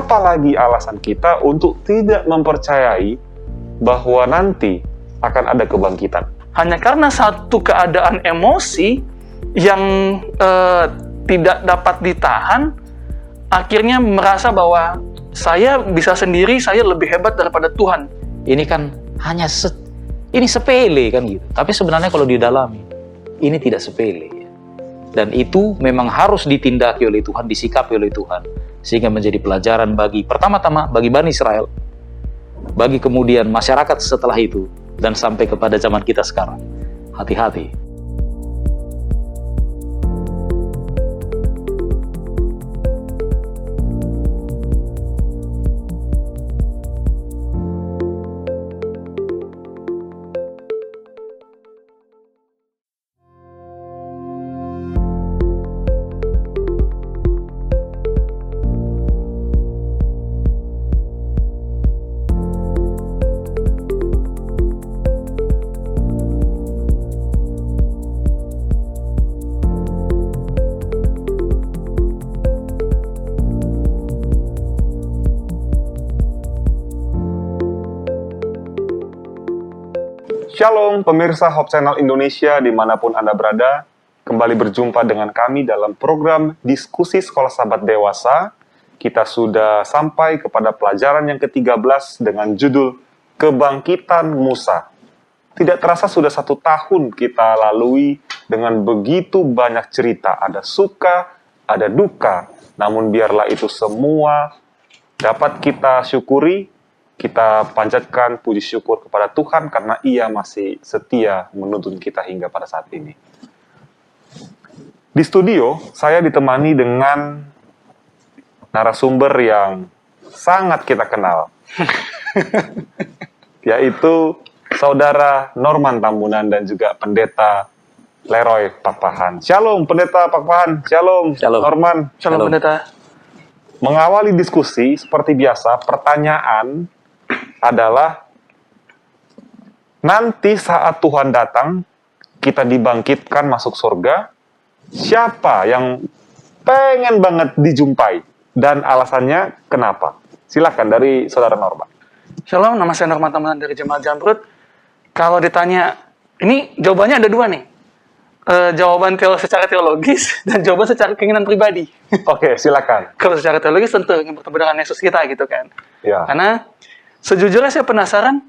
apalagi alasan kita untuk tidak mempercayai bahwa nanti akan ada kebangkitan? Hanya karena satu keadaan emosi yang tidak dapat ditahan, akhirnya merasa bahwa saya bisa sendiri, saya lebih hebat daripada Tuhan. Ini kan hanya ini sepele kan gitu. Tapi sebenarnya kalau didalami, ini tidak sepele. Dan itu memang harus ditindaki oleh Tuhan, disikapi oleh Tuhan. Sehingga menjadi pelajaran bagi, pertama-tama, bagi Bani Israel. Bagi kemudian masyarakat setelah itu. Dan sampai kepada zaman kita sekarang. Hati-hati. Shalom pemirsa Hope Channel Indonesia dimanapun Anda berada. Kembali berjumpa dengan kami dalam program Diskusi Sekolah Sahabat Dewasa. Kita sudah sampai kepada pelajaran yang ke-13 dengan judul Kebangkitan Musa. Tidak terasa sudah 1 tahun kita lalui dengan begitu banyak cerita. Ada suka, ada duka. Namun biarlah itu semua dapat kita syukuri. Kita panjatkan puji syukur kepada Tuhan karena Ia masih setia menuntun kita hingga pada saat ini. Di studio, saya ditemani dengan narasumber yang sangat kita kenal, yaitu Saudara Norman Tambunan dan juga Pendeta Leroy Pakpahan. Shalom Pendeta Pakpahan, Shalom, Shalom. Norman. Shalom Pendeta. Mengawali diskusi, seperti biasa, pertanyaan adalah nanti saat Tuhan datang, kita dibangkitkan masuk surga, siapa yang pengen banget dijumpai? Dan alasannya kenapa? Silakan dari Saudara Norman. Shalom, nama saya Norman Tambunan dari Jemaat Jamrut. Kalau ditanya, ini jawabannya ada 2 nih. Jawaban secara teologis dan jawaban secara keinginan pribadi. Oke, silakan. Kalau secara teologis tentu ingin bertemu dengan Yesus kita gitu kan. Ya. Karena sejujurnya saya penasaran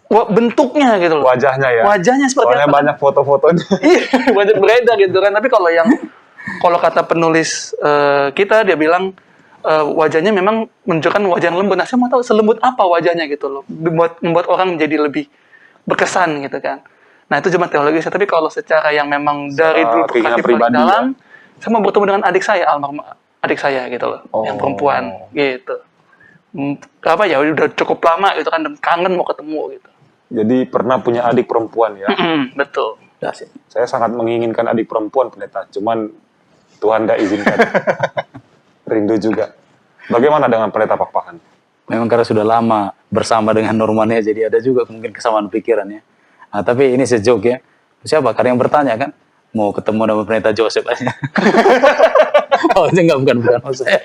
bentuknya gitu loh. Wajahnya ya. Wajahnya seperti Soalnya apa? banyak foto-fotonya. Iya, banyak beredar gitu kan. Tapi kalau kata penulis kita, dia bilang wajahnya memang menunjukkan wajah yang lembut. Nah, saya mau tahu selembut apa wajahnya gitu loh. Membuat orang menjadi lebih berkesan gitu kan. Nah, itu cuma teologis. Tapi kalau secara yang memang dari dulu keinginan perspektif pribadi dalam, saya mau bertemu dengan adik saya, almarhum adik saya gitu loh, yang perempuan gitu. Apa ya, udah cukup lama gitu kan, dan kangen mau ketemu gitu. Jadi pernah punya adik perempuan ya. Betul. Saya sangat menginginkan adik perempuan Pendeta, cuman Tuhan tidak izinkan. Rindu juga. Bagaimana dengan Pendeta Pakpahan? Memang karena sudah lama bersama dengan Norman ya, jadi ada juga mungkin kesamaan pikirannya. Nah, tapi ini sejok ya. Siapa? Karena yang bertanya kan, mau ketemu dengan Pendeta Joseph aja. Oh, enggak, bukan saya.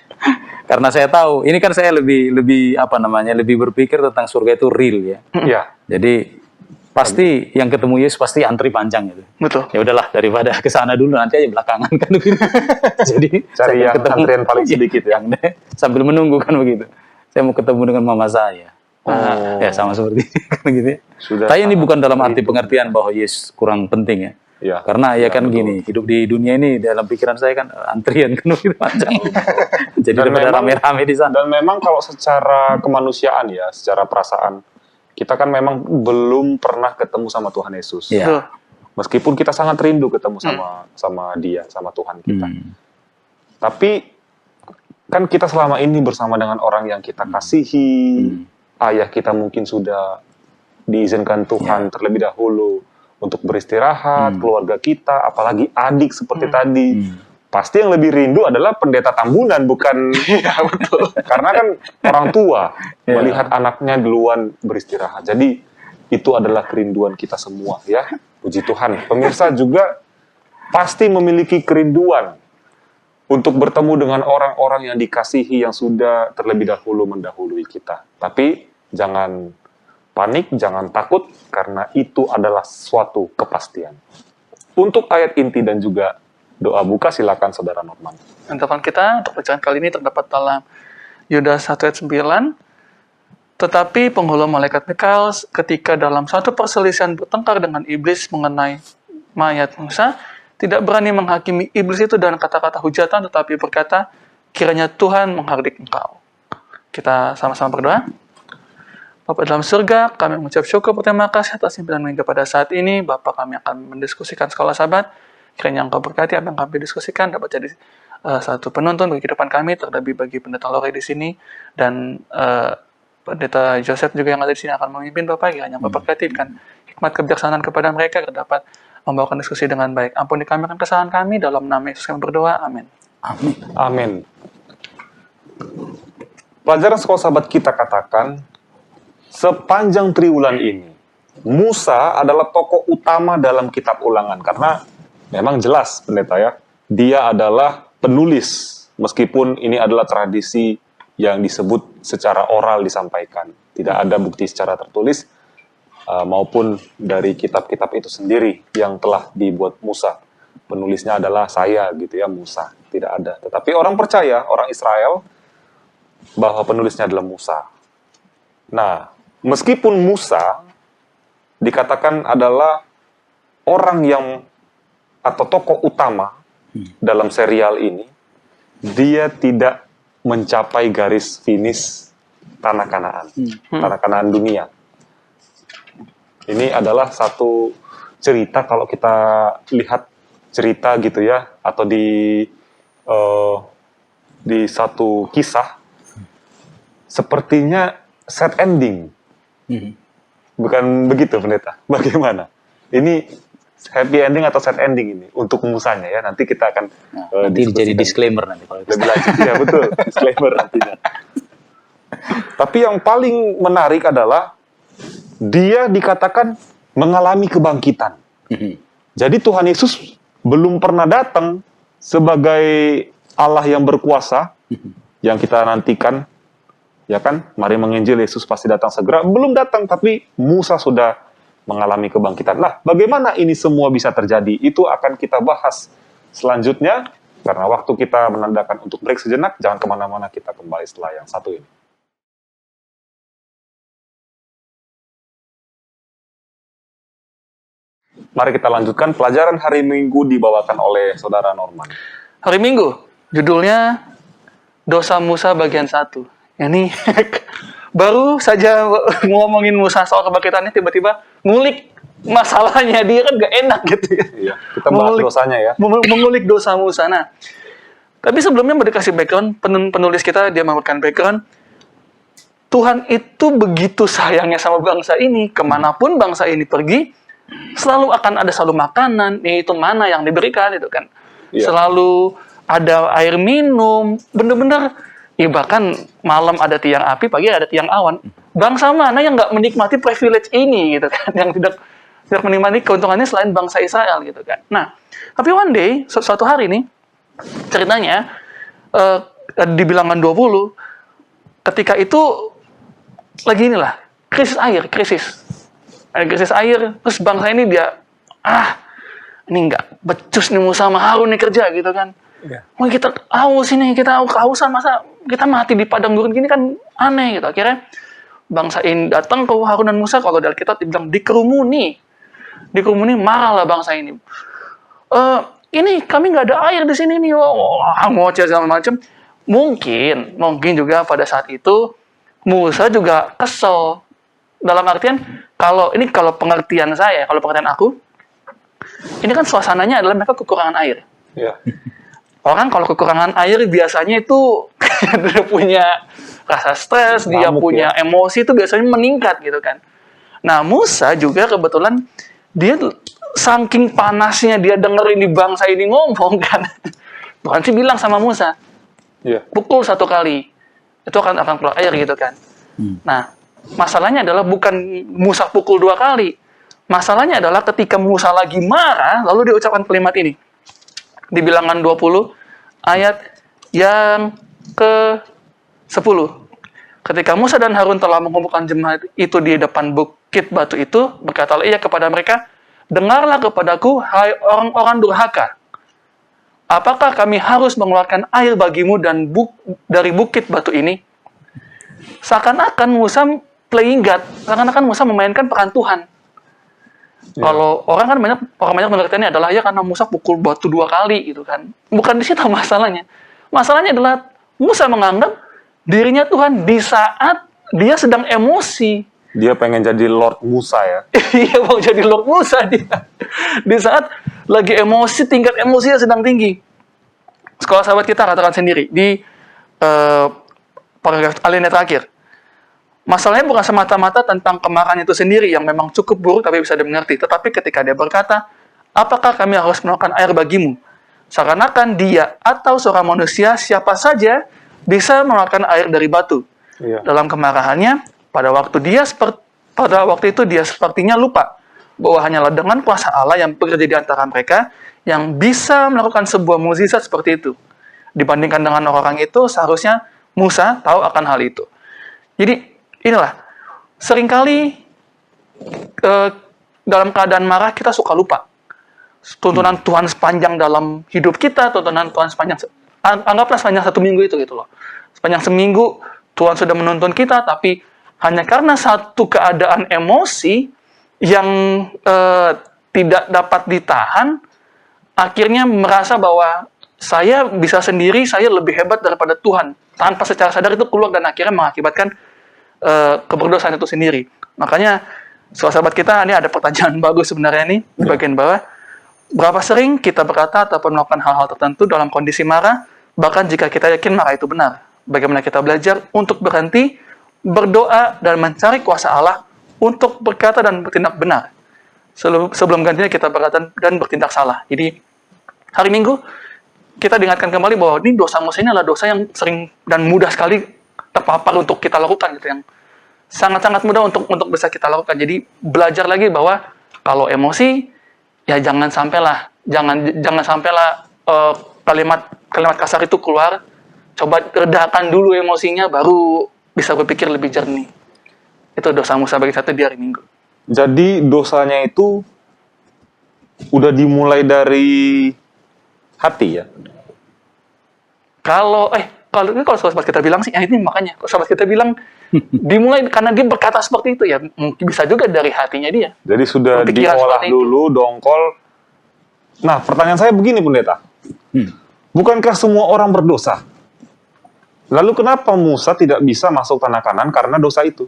Karena saya tahu, ini kan saya lebih berpikir tentang surga itu real ya. Iya. Jadi pasti yang ketemu Yesus pasti antri panjang gitu. Betul. Ya udahlah, daripada ke sana dulu nanti aja belakangan kan begitu. Jadi Cari yang ketemu antrian paling sedikit ya. sambil menunggu kan begitu. Saya mau ketemu dengan mama saya. Ya sama seperti kan gitu ya. Tapi ini bukan dalam arti pengertian bahwa Yesus kurang penting ya. Ya. Karena ya kan gini, hidup di dunia ini dalam pikiran saya kan antrian kan begitu panjang. Jadi daripada rame-rame di sana. Dan memang kalau secara kemanusiaan ya, secara perasaan, kita kan memang belum pernah ketemu sama Tuhan Yesus. Ya. Meskipun kita sangat rindu ketemu sama Dia, sama Tuhan kita. Tapi kan kita selama ini bersama dengan orang yang kita kasihi, ayah kita mungkin sudah diizinkan Tuhan terlebih dahulu untuk beristirahat, keluarga kita, apalagi adik seperti tadi. Pasti yang lebih rindu adalah Pendeta Tambunan, bukan betul. Karena kan orang tua melihat anaknya duluan beristirahat. Jadi itu adalah kerinduan kita semua ya. Puji Tuhan. Pemirsa juga pasti memiliki kerinduan untuk bertemu dengan orang-orang yang dikasihi yang sudah terlebih dahulu mendahului kita. Tapi jangan panik, jangan takut, karena itu adalah suatu kepastian. Untuk ayat inti dan juga doa buka, silakan Saudara Norman. Renungan kita untuk bacaan kali ini terdapat dalam Yudas 1 ayat 9. Tetapi penghulu malaikat Mikael ketika dalam satu perselisihan bertengkar dengan iblis mengenai mayat Musa, tidak berani menghakimi iblis itu dengan kata-kata hujatan, tetapi berkata, kiranya Tuhan menghardik engkau. Kita sama-sama berdoa. Bapa dalam surga, kami mengucap syukur berterima kasih atas pimpinan hingga pada saat ini. Bapa, kami akan mendiskusikan sekolah sahabat. Kiranya engkau berkati apa yang kami diskusikan dapat jadi satu penuntun bagi kehidupan kami, terlebih bagi pendeta Lore di sini, dan pendeta Joseph juga yang ada di sini akan memimpin Bapak. Kiranya engkau berkati kan hikmat kebijaksanaan kepada mereka agar dapat membawakan diskusi dengan baik. Ampuni kami akan kesalahan kami, dalam nama Yesus kami berdoa, amin. Amin. Amin. Pelajaran sekolah sahabat kita katakan, sepanjang triwulan ini, Musa adalah tokoh utama dalam kitab Ulangan. Karena memang jelas, pendeta ya, dia adalah penulis, meskipun ini adalah tradisi yang disebut secara oral disampaikan. Tidak ada bukti secara tertulis, maupun dari kitab-kitab itu sendiri yang telah dibuat Musa. Penulisnya adalah saya, gitu ya, Musa. Tidak ada. Tetapi orang percaya, orang Israel, bahwa penulisnya adalah Musa. Nah, meskipun Musa dikatakan adalah orang yang atau tokoh utama dalam serial ini, dia tidak mencapai garis finish tanah Kanaan, tanah Kanaan dunia. Ini adalah satu cerita kalau kita lihat cerita gitu ya, atau di satu kisah, sepertinya sad ending. Bukan begitu, pendeta? Bagaimana? Ini happy ending atau sad ending ini untuk Musanya ya? Nanti kita akan Nanti jadi disclaimer nanti kalau lebih lanjut. Ya betul, disclaimer nantinya. Tapi yang paling menarik adalah dia dikatakan mengalami kebangkitan. Jadi Tuhan Yesus belum pernah datang sebagai Allah yang berkuasa yang kita nantikan. Ya kan, mari menginjil, Yesus pasti datang segera. Belum datang, tapi Musa sudah mengalami kebangkitan. Nah, bagaimana ini semua bisa terjadi? Itu akan kita bahas selanjutnya, karena waktu kita menandakan untuk break sejenak. Jangan kemana-mana, kita kembali setelah yang satu ini. Mari kita lanjutkan pelajaran hari Minggu dibawakan oleh Saudara Norman. Hari Minggu, judulnya Dosa Musa bagian 1. Ini baru saja ngomongin Musa soal kebangkitannya, tiba-tiba ngulik masalahnya, dia kan gak enak gitu ya. Iya, kita bahas dosanya ya. Mengulik dosa Musa. Nah, tapi sebelumnya mau dikasih background, penulis kita dia memberikan background. Tuhan itu begitu sayangnya sama bangsa ini, kemanapun bangsa ini pergi, selalu akan ada selalu makanan, yaitu mana yang diberikan itu kan. Iya. Selalu ada air minum, bener-bener. Ya bahkan malam ada tiang api, pagi ada tiang awan. Bangsa mana yang nggak menikmati privilege ini gitu kan? Yang tidak menikmati keuntungannya selain bangsa Israel gitu kan. Nah, tapi one day, suatu hari nih, ceritanya di Bilangan 20, ketika itu lagi inilah krisis air, krisis air, terus bangsa ini dia ini nggak becus nih Musa sama Harun nih kerja gitu kan. Wah, kita haus ini, kita kehausan, masa kita mati di padang gurun gini kan aneh gitu. Akhirnya bangsa ini datang ke Harun dan Musa, kalau dari kita dibilang dikerumuni, marahlah bangsa ini. Ini kami nggak ada air di sini nih, ngoceh segala macam. Mungkin juga pada saat itu Musa juga kesel. Dalam artian kalau pengertian saya, kalau pengertian aku, ini kan suasananya adalah mereka kekurangan air. Iya. Orang kalau kekurangan air biasanya itu dia punya rasa stres, dia punya emosi itu biasanya meningkat gitu kan. Nah, Musa juga kebetulan dia saking panasnya dia dengerin di bangsa ini ngomong kan. Tuhan sih bilang sama Musa, pukul 1 kali, itu akan keluar air gitu kan. Nah, masalahnya adalah bukan Musa pukul 2 kali. Masalahnya adalah ketika Musa lagi marah, lalu dia ucapkan kalimat ini. Di Bilangan 20 ayat yang ke-10. Ketika Musa dan Harun telah mengumpulkan jemaat itu di depan bukit batu itu, berkatalah ia kepada mereka, dengarlah kepadaku, hai orang-orang durhaka. Apakah kami harus mengeluarkan air bagimu dan dari bukit batu ini? Seakan-akan Musa playing God, seakan-akan Musa memainkan peran Tuhan. Kalau orang banyak mengertiannya adalah ya karena Musa pukul batu 2 kali gitu kan. Bukan di situ masalahnya. Masalahnya adalah Musa menganggap dirinya Tuhan di saat dia sedang emosi. Dia pengen jadi Lord Musa ya. Iya, mau jadi Lord Musa dia. Di saat lagi emosi, tingkat emosinya sedang tinggi. Sekolah sahabat kita katakan sendiri di paragraf alinea terakhir. Masalahnya bukan semata-mata tentang kemarahan itu sendiri yang memang cukup buruk tapi bisa dimengerti. Tetapi ketika dia berkata, apakah kami harus melakukan air bagimu? Seakan-akan dia atau seorang manusia siapa saja bisa mengeluarkan air dari batu. Iya. Dalam kemarahannya, pada waktu itu dia sepertinya lupa bahwa hanyalah dengan kuasa Allah yang bekerja di antara mereka yang bisa melakukan sebuah mukjizat seperti itu. Dibandingkan dengan orang itu, seharusnya Musa tahu akan hal itu. Jadi, inilah, seringkali dalam keadaan marah kita suka lupa. Tuntunan Tuhan sepanjang dalam hidup kita, tuntunan Tuhan anggaplah sepanjang 1 minggu itu gitu loh. Sepanjang seminggu Tuhan sudah menuntun kita, tapi hanya karena satu keadaan emosi yang tidak dapat ditahan, akhirnya merasa bahwa saya bisa sendiri, saya lebih hebat daripada Tuhan. Tanpa secara sadar itu keluar dan akhirnya mengakibatkan keberdosaan itu sendiri. Makanya, sahabat kita, ini ada pertanyaan bagus sebenarnya nih, di bagian bawah. Berapa sering kita berkata ataupun melakukan hal-hal tertentu dalam kondisi marah, bahkan jika kita yakin marah itu benar. Bagaimana kita belajar untuk berhenti, berdoa, dan mencari kuasa Allah untuk berkata dan bertindak benar. Sebelum gantinya kita berkata dan bertindak salah. Jadi, hari Minggu, kita diingatkan kembali bahwa ini dosa Musa ini adalah dosa yang sering dan mudah sekali terpapar untuk kita lakukan, gitu, yang sangat-sangat mudah untuk bisa kita lakukan. Jadi, belajar lagi bahwa kalau emosi, ya jangan sampailah kalimat kasar itu keluar. Coba redakan dulu emosinya, baru bisa berpikir lebih jernih. Itu dosa Musa bagi satu di hari Minggu. Jadi dosanya itu udah dimulai dari hati ya? Kalau sahabat kita bilang sih, ini makanya sahabat kita bilang dimulai karena dia berkata seperti itu ya, mungkin bisa juga dari hatinya dia. Jadi sudah diolah dulu, dongkol. Nah, pertanyaan saya begini, Pendeta. Bukankah semua orang berdosa? Lalu kenapa Musa tidak bisa masuk tanah Kanaan karena dosa itu?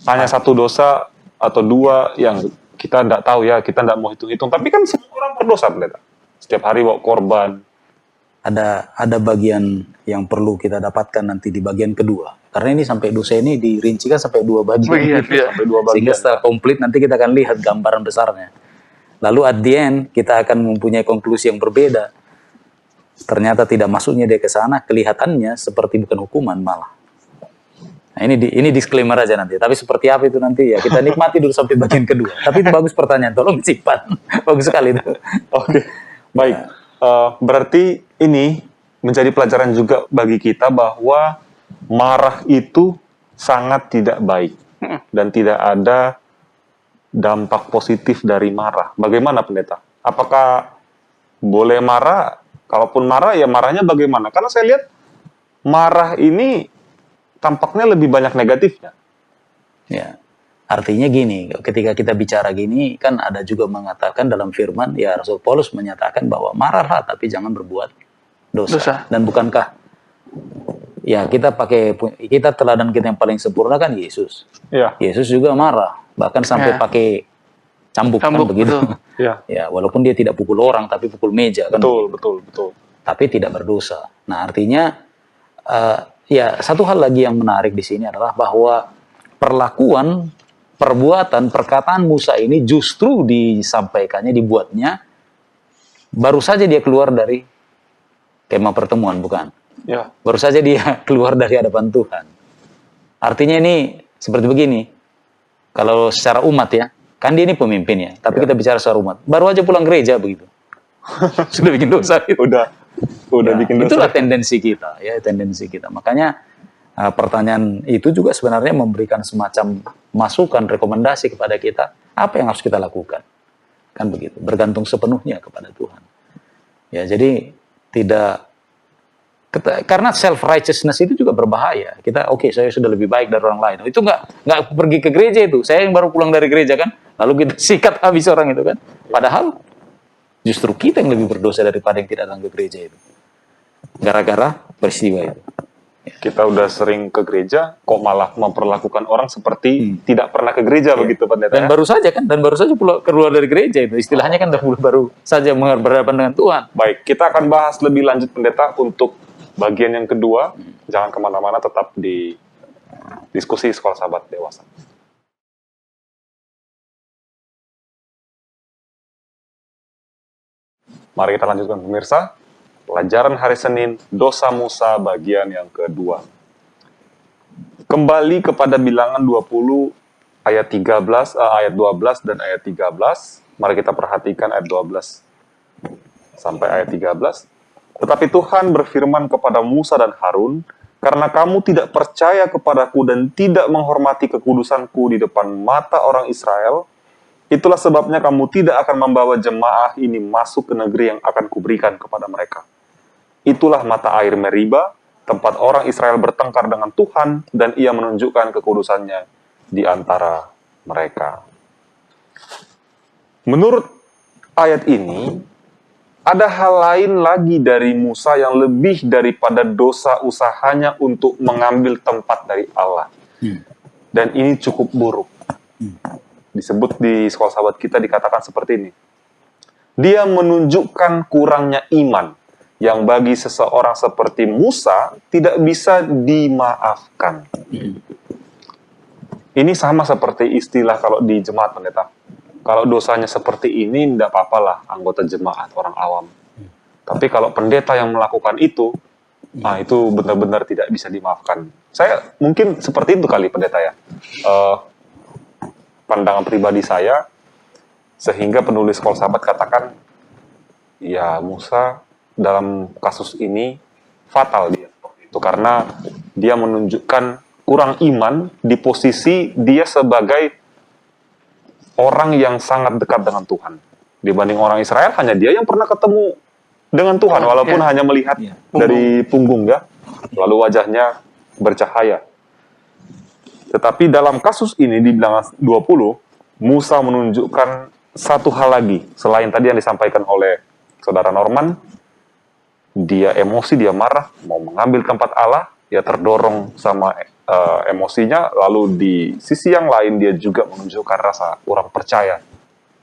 Hanya satu dosa atau dua yang kita tidak tahu ya, kita tidak mau hitung-hitung. Tapi kan semua orang berdosa, Pendeta. Setiap hari bawa korban. Ada bagian yang perlu kita dapatkan nanti di bagian kedua. Karena ini sampai dosa ini dirincikan sampai 2 bagian. Sampai 2 bagian. Sehingga setelah komplit nanti kita akan lihat gambaran besarnya. Lalu at the end kita akan mempunyai konklusi yang berbeda. Ternyata tidak masuknya dia ke sana, kelihatannya seperti bukan hukuman malah. Nah, ini disclaimer aja nanti. Tapi seperti apa itu nanti ya kita nikmati dulu sampai bagian kedua. Tapi itu bagus pertanyaan, tolong disimpan. Bagus sekali itu. Oke, baik. Berarti ini menjadi pelajaran juga bagi kita bahwa marah itu sangat tidak baik dan tidak ada dampak positif dari marah. Bagaimana, Pendeta? Apakah boleh marah? Kalaupun marah, ya marahnya bagaimana? Karena saya lihat marah ini tampaknya lebih banyak negatifnya. Ya, artinya gini, ketika kita bicara gini, kan ada juga mengatakan dalam firman, ya Rasul Paulus menyatakan bahwa marahlah, tapi jangan berbuat dosa. Dan bukankah, ya kita teladan kita yang paling sempurna kan Yesus. Ya. Yesus juga marah, bahkan sampai pakai cambuk kan begitu. Ya. Ya, walaupun dia tidak pukul orang, tapi pukul meja kan. Betul. Tapi tidak berdosa. Nah, artinya ya satu hal lagi yang menarik di sini adalah bahwa perlakuan, perbuatan, perkataan Musa ini justru disampaikannya, dibuatnya baru saja dia keluar dari kemah pertemuan, bukan? Ya. Baru saja dia keluar dari hadapan Tuhan. Artinya ini seperti begini. Kalau secara umat ya, kan dia ini pemimpin ya, tapi kita bicara secara umat. Baru aja pulang gereja begitu. Sudah bikin dosa gitu. Udah Ya, bikin dosa. itulah tendensi kita, ya tendensi kita. Makanya pertanyaan itu juga sebenarnya memberikan semacam masukan, rekomendasi kepada kita apa yang harus kita lakukan, kan begitu. Bergantung sepenuhnya kepada Tuhan. Ya, jadi tidak karena self righteousness itu juga berbahaya. Kita saya sudah lebih baik dari orang lain. Itu nggak pergi ke gereja itu. Saya yang baru pulang dari gereja kan, lalu kita sikat habis orang itu kan. Padahal justru kita yang lebih berdosa daripada yang tidak datang ke gereja itu. Gara-gara peristiwa itu. Kita udah sering ke gereja, kok malah memperlakukan orang seperti tidak pernah ke gereja begitu pendeta. Dan Ya? baru saja keluar dari gereja itu. Istilahnya kan baru saja berhadapan dengan Tuhan. Baik, kita akan bahas lebih lanjut pendeta untuk bagian yang kedua. Jangan kemana-mana, tetap di diskusi Sekolah Sahabat Dewasa. Mari kita lanjutkan pemirsa. Pelajaran hari Senin, dosa Musa bagian yang kedua. Kembali kepada bilangan 20 ayat 13, ayat 12 dan ayat 13. Mari kita perhatikan ayat 12 sampai ayat 13. Tetapi Tuhan berfirman kepada Musa dan Harun, karena kamu tidak percaya kepadaku dan tidak menghormati kekudusanku di depan mata orang Israel, itulah sebabnya kamu tidak akan membawa jemaah ini masuk ke negeri yang akan kuberikan kepada mereka. Itulah mata air Meriba, tempat orang Israel bertengkar dengan Tuhan, dan ia menunjukkan kekudusannya di antara mereka. Menurut ayat ini, ada hal lain lagi dari Musa yang lebih daripada dosa usahanya untuk mengambil tempat dari Allah. Dan ini cukup buruk. Disebut di Sekolah Sahabat kita dikatakan seperti ini. Dia menunjukkan kurangnya iman yang bagi seseorang seperti Musa tidak bisa dimaafkan. Ini sama seperti istilah kalau di jemaat pendeta. Kalau dosanya seperti ini, tidak apa-apalah anggota jemaat, orang awam. Tapi kalau pendeta yang melakukan itu, nah itu benar-benar tidak bisa dimaafkan. Saya mungkin seperti itu kali pendeta ya. Pandangan pribadi saya, sehingga penulis Sekolah Sahabat katakan, ya Musa dalam kasus ini fatal dia. Itu karena dia menunjukkan kurang iman di posisi dia sebagai orang yang sangat dekat dengan Tuhan. Dibanding orang Israel, hanya dia yang pernah ketemu dengan Tuhan, walaupun hanya melihat dari punggung ya, lalu wajahnya bercahaya. Tetapi dalam kasus ini di bilangan 20, Musa menunjukkan satu hal lagi, selain tadi yang disampaikan oleh Saudara Norman. Dia emosi, dia marah, mau mengambil tempat Allah, dia terdorong sama emosinya, lalu di sisi yang lain dia juga menunjukkan rasa kurang percaya.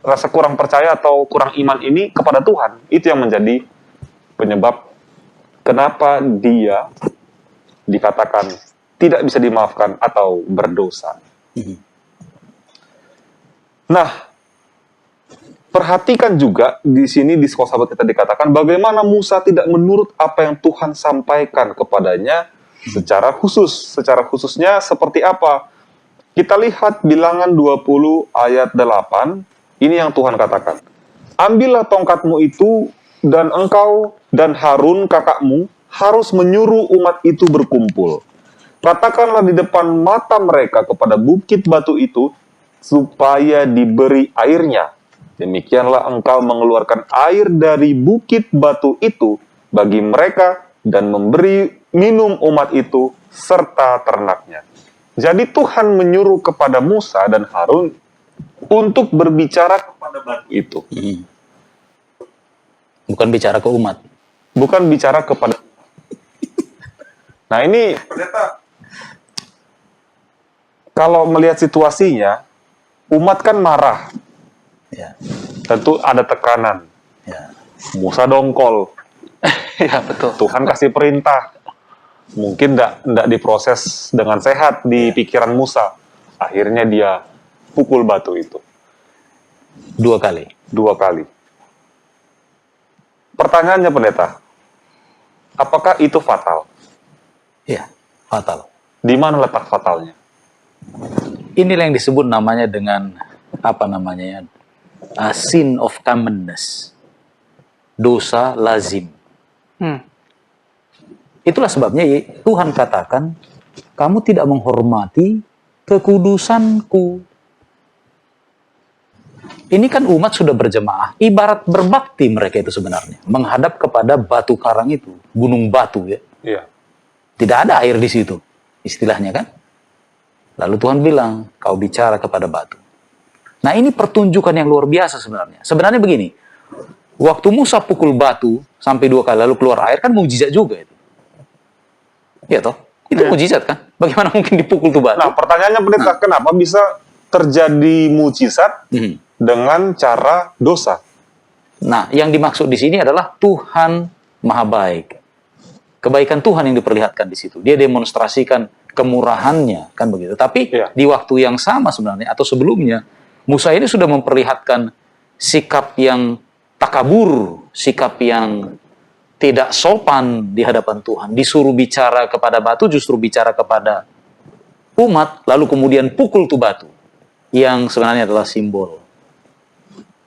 Rasa kurang percaya atau kurang iman ini kepada Tuhan, itu yang menjadi penyebab kenapa dia dikatakan tidak bisa dimaafkan atau berdosa. Nah, perhatikan juga di sini di Sekolah Sahabat kita dikatakan bagaimana Musa tidak menurut apa yang Tuhan sampaikan kepadanya secara khusus. Secara khususnya seperti apa? Kita lihat bilangan 20 ayat 8. Ini yang Tuhan katakan. Ambillah tongkatmu itu dan engkau dan Harun kakakmu harus menyuruh umat itu berkumpul. Katakanlah di depan mata mereka kepada bukit batu itu supaya diberi airnya. Demikianlah engkau mengeluarkan air dari bukit batu itu bagi mereka dan memberi minum umat itu serta ternaknya. Jadi Tuhan menyuruh kepada Musa dan Harun untuk berbicara kepada batu itu. Bukan bicara ke umat. Bukan bicara kepada. Nah ini, kalau melihat situasinya, umat kan marah. Ya. Tentu ada tekanan. Ya. Musa dongkol. Ya betul. Tuhan kasih perintah. Mungkin tidak diproses dengan sehat di pikiran Musa. Akhirnya dia pukul batu itu. 2 kali. 2 kali. Pertanyaannya pendeta, apakah itu fatal? Ya, fatal. Di mana letak fatalnya? Inilah yang disebut namanya dengan apa namanya ya? Sin of commonness. dosa lazim. Hmm. Itulah sebabnya Tuhan katakan, kamu tidak menghormati kekudusanku. Ini kan umat sudah berjemaah, ibarat berbakti mereka itu sebenarnya. Menghadap kepada batu karang itu, gunung batu ya. Iya. Tidak ada air di situ, istilahnya kan. Lalu Tuhan bilang, kau bicara kepada batu. Nah ini pertunjukan yang luar biasa sebenarnya. Sebenarnya begini, waktu Musa pukul batu sampai 2 kali lalu keluar air, kan mukjizat juga itu. Iya toh? Itu mukjizat kan? Bagaimana mungkin dipukul tuh batu? Nah, pertanyaannya pendeta, kenapa bisa terjadi mujizat dengan cara dosa? Nah, yang dimaksud di sini adalah Tuhan Maha Baik. Kebaikan Tuhan yang diperlihatkan di situ. Dia demonstrasikan kemurahannya, kan begitu. Tapi di waktu yang sama sebenarnya atau sebelumnya, Musa ini sudah memperlihatkan sikap yang takabur, sikap yang tidak sopan di hadapan Tuhan. Disuruh bicara kepada batu, justru bicara kepada umat, lalu kemudian pukul tuh batu. Yang sebenarnya adalah simbol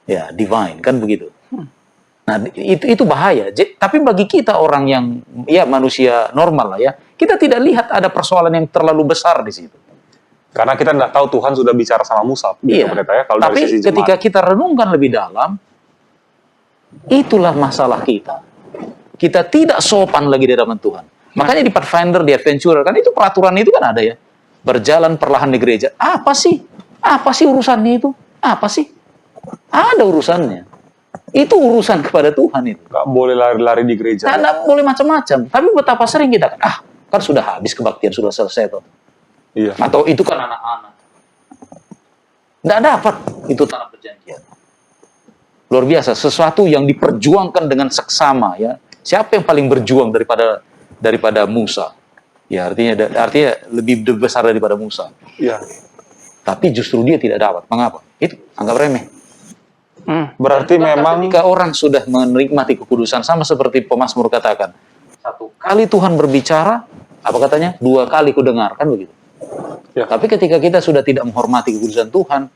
ya divine, kan begitu. Nah itu bahaya. Tapi bagi kita orang yang ya manusia normal lah ya, kita tidak lihat ada persoalan yang terlalu besar di situ. Karena kita tidak tahu Tuhan sudah bicara sama Musa. Iya. Gitu, ya, kalau Tapi dari sisi ketika jemaat. kita renungkan lebih dalam, itulah masalah kita. Kita tidak sopan lagi di hadapan Tuhan. Makanya di Pathfinder, di Adventurer, kan itu peraturan itu kan ada ya. Berjalan perlahan di gereja. Apa sih? Apa sih urusannya itu? Apa sih? Ada urusannya. Itu urusan kepada Tuhan itu. Gak boleh lari-lari di gereja. Tidak boleh macam-macam. Tapi betapa sering kita kan sudah habis kebaktian, sudah selesai tuh. Iya. Atau itu kan anak-anak. Tidak dapat itu tanah perjanjian. Luar biasa, sesuatu yang diperjuangkan dengan seksama ya. Siapa yang paling berjuang daripada Musa? Ya artinya lebih besar daripada Musa. Iya. Tapi justru dia tidak dapat. Mengapa? Itu anggap remeh. Berarti memang Ketika orang sudah menikmati kekudusan, sama seperti pemazmur katakan, 1 kali Tuhan berbicara, apa katanya? 2 kali ku dengar, kan begitu. Ya. Tapi ketika kita sudah tidak menghormati kekudusan Tuhan,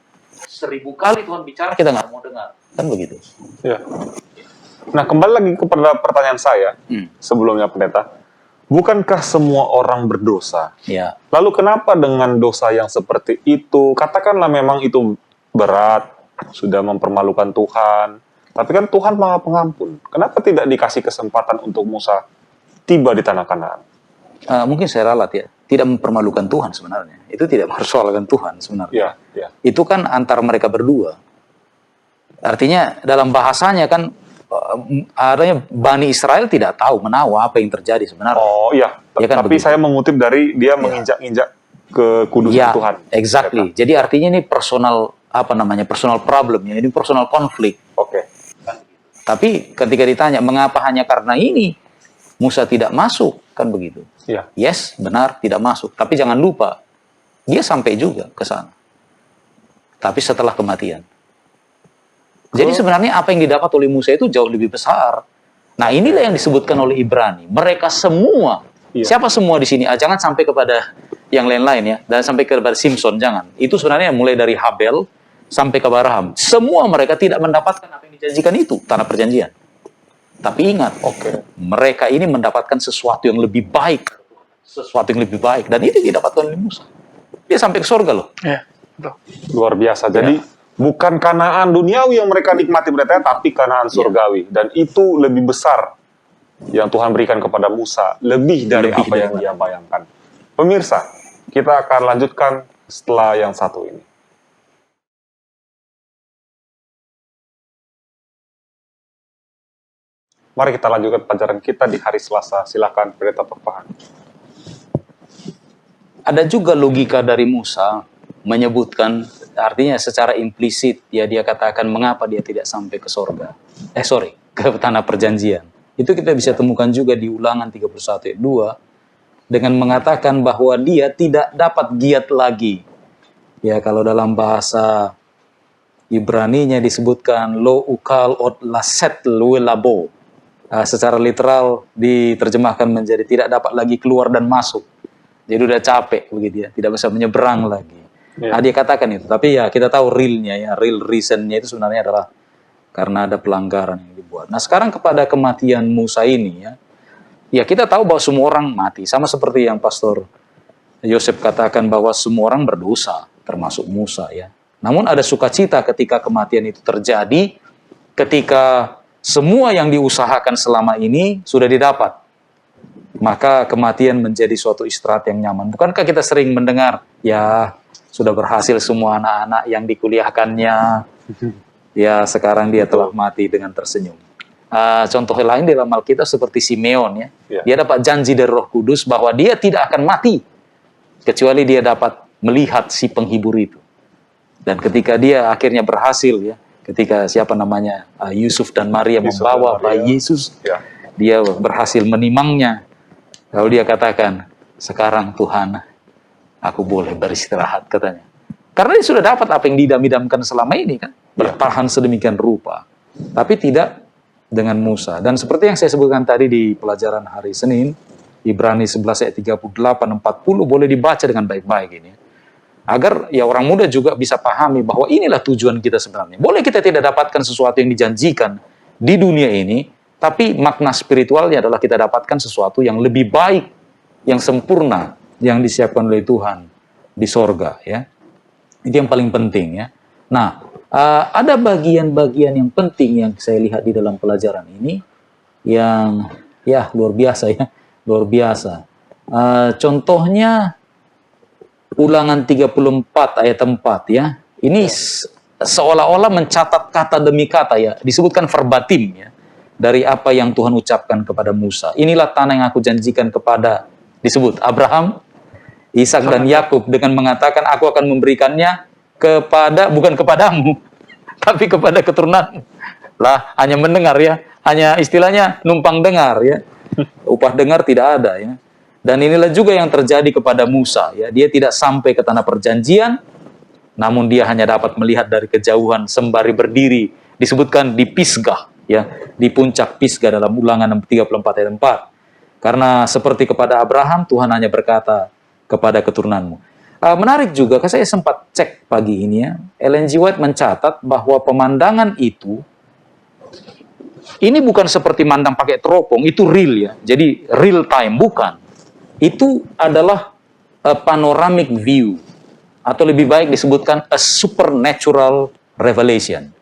1000 kali Tuhan bicara, kita nggak mau dengar, kan begitu. ya. Nah, kembali lagi kepada pertanyaan saya sebelumnya, pendeta. Bukankah semua orang berdosa? Ya, Lalu kenapa dengan dosa yang seperti itu, katakanlah memang itu berat, sudah mempermalukan Tuhan, tapi kan Tuhan Maha Pengampun. Kenapa tidak dikasih kesempatan untuk Musa tiba di tanah Kanaan? mungkin saya ralat ya, tidak mempermalukan Tuhan sebenarnya. Itu tidak mempersoalkan Tuhan sebenarnya. Ya. Itu kan antara mereka berdua. Artinya dalam bahasanya kan adanya Bani Israel tidak tahu menawa apa yang terjadi sebenarnya. Oh iya, Ya kan tapi begitu. saya mengutip dari dia menginjak-injak kekudusan Ya, Tuhan. exactly. Jadi artinya ini personal personal problem ya, ini personal konflik. Oke. Tapi ketika ditanya mengapa hanya karena ini Musa tidak masuk, kan begitu. Iya. Yes, benar tidak masuk. Tapi jangan lupa dia sampai juga ke sana. Tapi setelah kematian. Jadi sebenarnya apa yang didapat oleh Musa itu jauh lebih besar. Nah inilah yang disebutkan oleh Ibrani. Mereka semua, siapa semua di sini? Jangan sampai kepada yang lain-lain ya, dan sampai kepada Simpson, jangan. Itu sebenarnya mulai dari Habel sampai ke Abraham. Semua mereka tidak mendapatkan apa yang dijanjikan itu, tanah perjanjian. Tapi ingat, mereka ini mendapatkan sesuatu yang lebih baik. Sesuatu yang lebih baik. Dan itu didapatkan oleh Musa. Dia sampai ke surga loh. Ya, betul. Luar biasa. Jadi bukan Kanaan duniawi yang mereka nikmati berarti, tapi Kanaan surgawi. Dan itu lebih besar yang Tuhan berikan kepada Musa. Lebih dari Lebih apa yang daripada. dia bayangkan. Pemirsa, kita akan lanjutkan setelah yang satu ini. Mari kita lanjutkan pelajaran kita di hari Selasa. Silakan, Pendeta Perpahan. Ada juga logika dari Musa menyebutkan, artinya secara implisit ya dia katakan mengapa dia tidak sampai ke sorga. Ke tanah perjanjian. Itu kita bisa temukan juga di Ulangan 31 ayat 2 dengan mengatakan bahwa dia tidak dapat giat lagi. Ya kalau dalam bahasa Ibraninya disebutkan lo ukal ot laset labo. Secara literal diterjemahkan menjadi tidak dapat lagi keluar dan masuk. Jadi udah capek begitu ya, tidak bisa menyeberang lagi. Ya. Dia katakan itu, tapi ya kita tahu realnya ya, real reasonnya itu sebenarnya adalah karena ada pelanggaran yang dibuat. Nah, sekarang kepada kematian Musa ini ya kita tahu bahwa semua orang mati, sama seperti yang Pastor Yosef katakan bahwa semua orang berdosa, termasuk Musa ya. Namun ada sukacita ketika kematian itu terjadi, ketika semua yang diusahakan selama ini sudah didapat. Maka kematian menjadi suatu istirahat yang nyaman. Bukankah kita sering mendengar, ya sudah berhasil semua anak-anak yang dikuliahkannya, ya sekarang dia telah mati dengan tersenyum. Contoh lain dalam Alkitab seperti Simeon ya. Dia dapat janji dari Roh Kudus bahwa dia tidak akan mati kecuali dia dapat melihat si penghibur itu. Dan ketika dia akhirnya berhasil ya, ketika Yusuf dan Maria membawa bayi Yesus, dia berhasil menimangnya. Lalu dia katakan, sekarang Tuhan, aku boleh beristirahat, katanya. Karena dia sudah dapat apa yang didam-idamkan selama ini kan, bertahan sedemikian rupa. Tapi tidak dengan Musa. Dan seperti yang saya sebutkan tadi di pelajaran hari Senin, Ibrani 11 ayat 38-40 boleh dibaca dengan baik-baik ini. Agar ya orang muda juga bisa pahami bahwa inilah tujuan kita sebenarnya. Boleh kita tidak dapatkan sesuatu yang dijanjikan di dunia ini, tapi makna spiritualnya adalah kita dapatkan sesuatu yang lebih baik, yang sempurna, yang disiapkan oleh Tuhan di sorga ya. Itu yang paling penting ya. Nah, ada bagian-bagian yang penting yang saya lihat di dalam pelajaran ini yang ya luar biasa ya, luar biasa. Contohnya Ulangan 34 ayat 4 ya. Ini seolah-olah mencatat kata demi kata ya, disebutkan verbatim ya, dari apa yang Tuhan ucapkan kepada Musa. Inilah tanah yang aku janjikan kepada, disebut Abraham, Ishak dan Yakub, dengan mengatakan aku akan memberikannya kepada, bukan kepadamu, tapi kepada keturunanmu. Lah, hanya mendengar ya, hanya istilahnya numpang dengar ya. Upah dengar tidak ada ya. Dan inilah juga yang terjadi kepada Musa ya. Dia tidak sampai ke tanah perjanjian, namun dia hanya dapat melihat dari kejauhan sembari berdiri, disebutkan di Pisgah ya, di puncak Pisgah dalam Ulangan 34 ayat 4. Karena seperti kepada Abraham, Tuhan hanya berkata kepada keturunanmu. Menarik juga, saya sempat cek pagi ini ya, Ellen G. White mencatat bahwa pemandangan itu, ini bukan seperti mandang pakai teropong, itu real ya, jadi real time, bukan. Itu adalah a panoramic view, atau lebih baik disebutkan a supernatural revelation.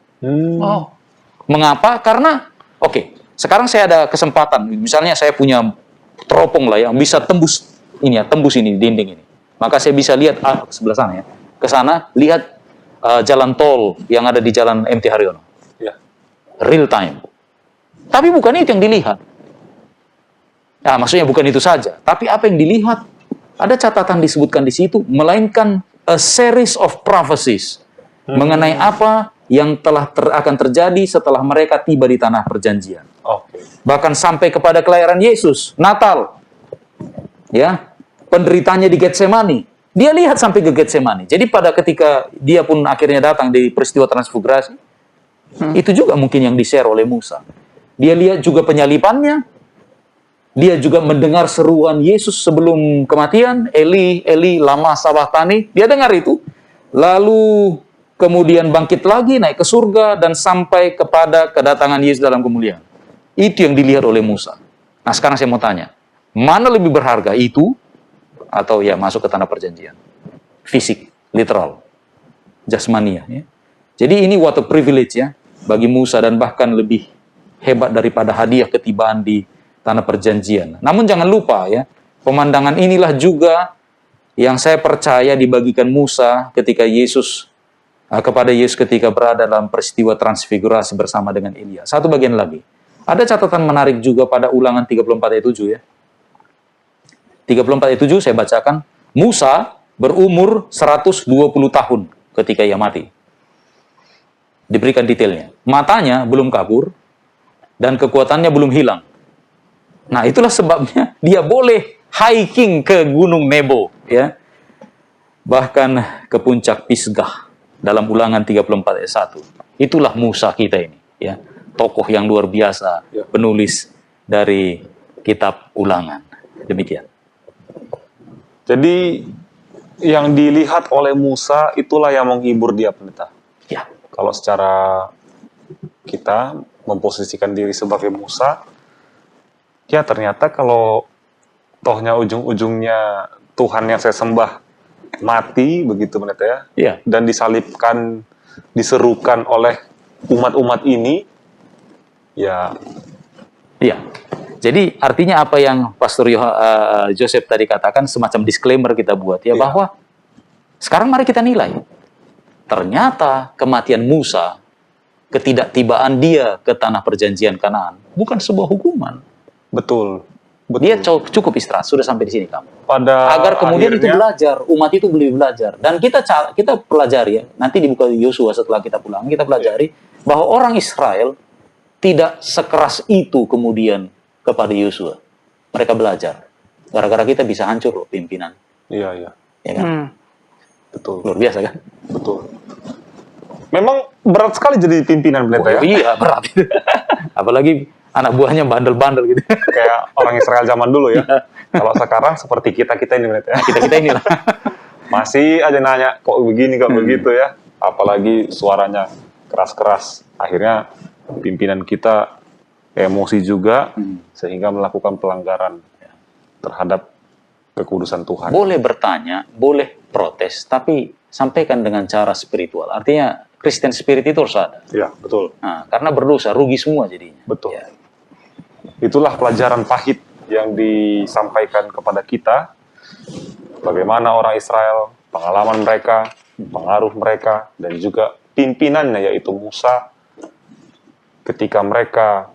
Oh, mengapa? Karena, sekarang saya ada kesempatan, misalnya saya punya teropong lah yang bisa tembus ini ya, tembus ini dinding ini. Maka saya bisa lihat sebelah sana ya, ke sana lihat jalan tol yang ada di jalan MT Haryono. Real time. Tapi bukan itu yang dilihat. Nah, maksudnya bukan itu saja, tapi apa yang dilihat, ada catatan disebutkan di situ, melainkan a series of prophecies mengenai apa yang akan terjadi setelah mereka tiba di tanah perjanjian. Bahkan sampai kepada kelahiran Yesus, Natal, ya, penderitanya di Getsemani, dia lihat sampai ke Getsemani. Jadi pada ketika dia pun akhirnya datang di peristiwa transfigurasi, itu juga mungkin yang di-share oleh Musa. Dia lihat juga penyalibannya. Dia juga mendengar seruan Yesus sebelum kematian, Eli, Eli, lama sabachthani. Dia dengar itu. Lalu kemudian bangkit lagi, naik ke surga, dan sampai kepada kedatangan Yesus dalam kemuliaan. Itu yang dilihat oleh Musa. Nah, sekarang saya mau tanya, mana lebih berharga, itu atau ya masuk ke tanah perjanjian? Fisik, literal, jasmania. Ya. Jadi ini what a privilege ya bagi Musa, dan bahkan lebih hebat daripada hadiah ketibaan di tanah perjanjian. Namun jangan lupa ya, pemandangan inilah juga yang saya percaya dibagikan Musa ketika kepada Yesus ketika berada dalam peristiwa transfigurasi bersama dengan Elia. Satu bagian lagi. Ada catatan menarik juga pada Ulangan 34 ayat 7 ya. 34 ayat 7 saya bacakan. Musa berumur 120 tahun ketika ia mati. Diberikan detailnya. Matanya belum kabur dan kekuatannya belum hilang. Nah, itulah sebabnya dia boleh hiking ke Gunung Nebo, ya. Bahkan ke puncak Pisgah dalam Ulangan 34 ayat 1. Itulah Musa kita ini, ya. Tokoh yang luar biasa, penulis dari kitab Ulangan. Demikian. Jadi yang dilihat oleh Musa itulah yang menghibur dia, pendeta. Ya. Kalau secara kita memposisikan diri sebagai Musa, ya ternyata kalau tohnya ujung-ujungnya Tuhan yang saya sembah mati begitu pendeta ya, Iya. dan disalibkan, diserukan oleh umat-umat ini, ya Iya. Jadi artinya apa yang Pastor Joseph tadi katakan, semacam disclaimer kita buat ya, Iya. bahwa sekarang mari kita nilai. Ternyata kematian Musa, ketidaktibaan dia ke tanah perjanjian Kanaan, bukan sebuah hukuman. betul. Dia cukup istirahat, sudah sampai di sini kamu. Pada Agar kemudian itu akhirnya, belajar, umat itu boleh belajar. Dan kita pelajari ya, nanti di buku Yosua setelah kita pulang, kita pelajari bahwa orang Israel tidak sekeras itu kemudian kepada Yosua. Mereka belajar. Gara-gara kita bisa hancur loh pimpinan. iya, Ya kan? betul, Luar biasa kan? betul. Memang berat sekali jadi pimpinan pendeta ya. Iya, berat. Apalagi anak buahnya bandel-bandel gitu. Kayak orang Israel zaman dulu ya. Kalau sekarang seperti kita ini pendeta ya. Kita inilah. Masih aja nanya kok begini kok begitu ya. Apalagi suaranya keras-keras. Akhirnya pimpinan kita emosi juga sehingga melakukan pelanggaran terhadap kekudusan Tuhan. Boleh bertanya, boleh protes, tapi sampaikan dengan cara spiritual. Artinya Christian spirit itu harus ada. Ya, betul. Nah, karena berdosa, rugi semua jadinya. Betul. Ya. Itulah pelajaran pahit yang disampaikan kepada kita. Bagaimana orang Israel, pengalaman mereka, pengaruh mereka, dan juga pimpinannya yaitu Musa ketika mereka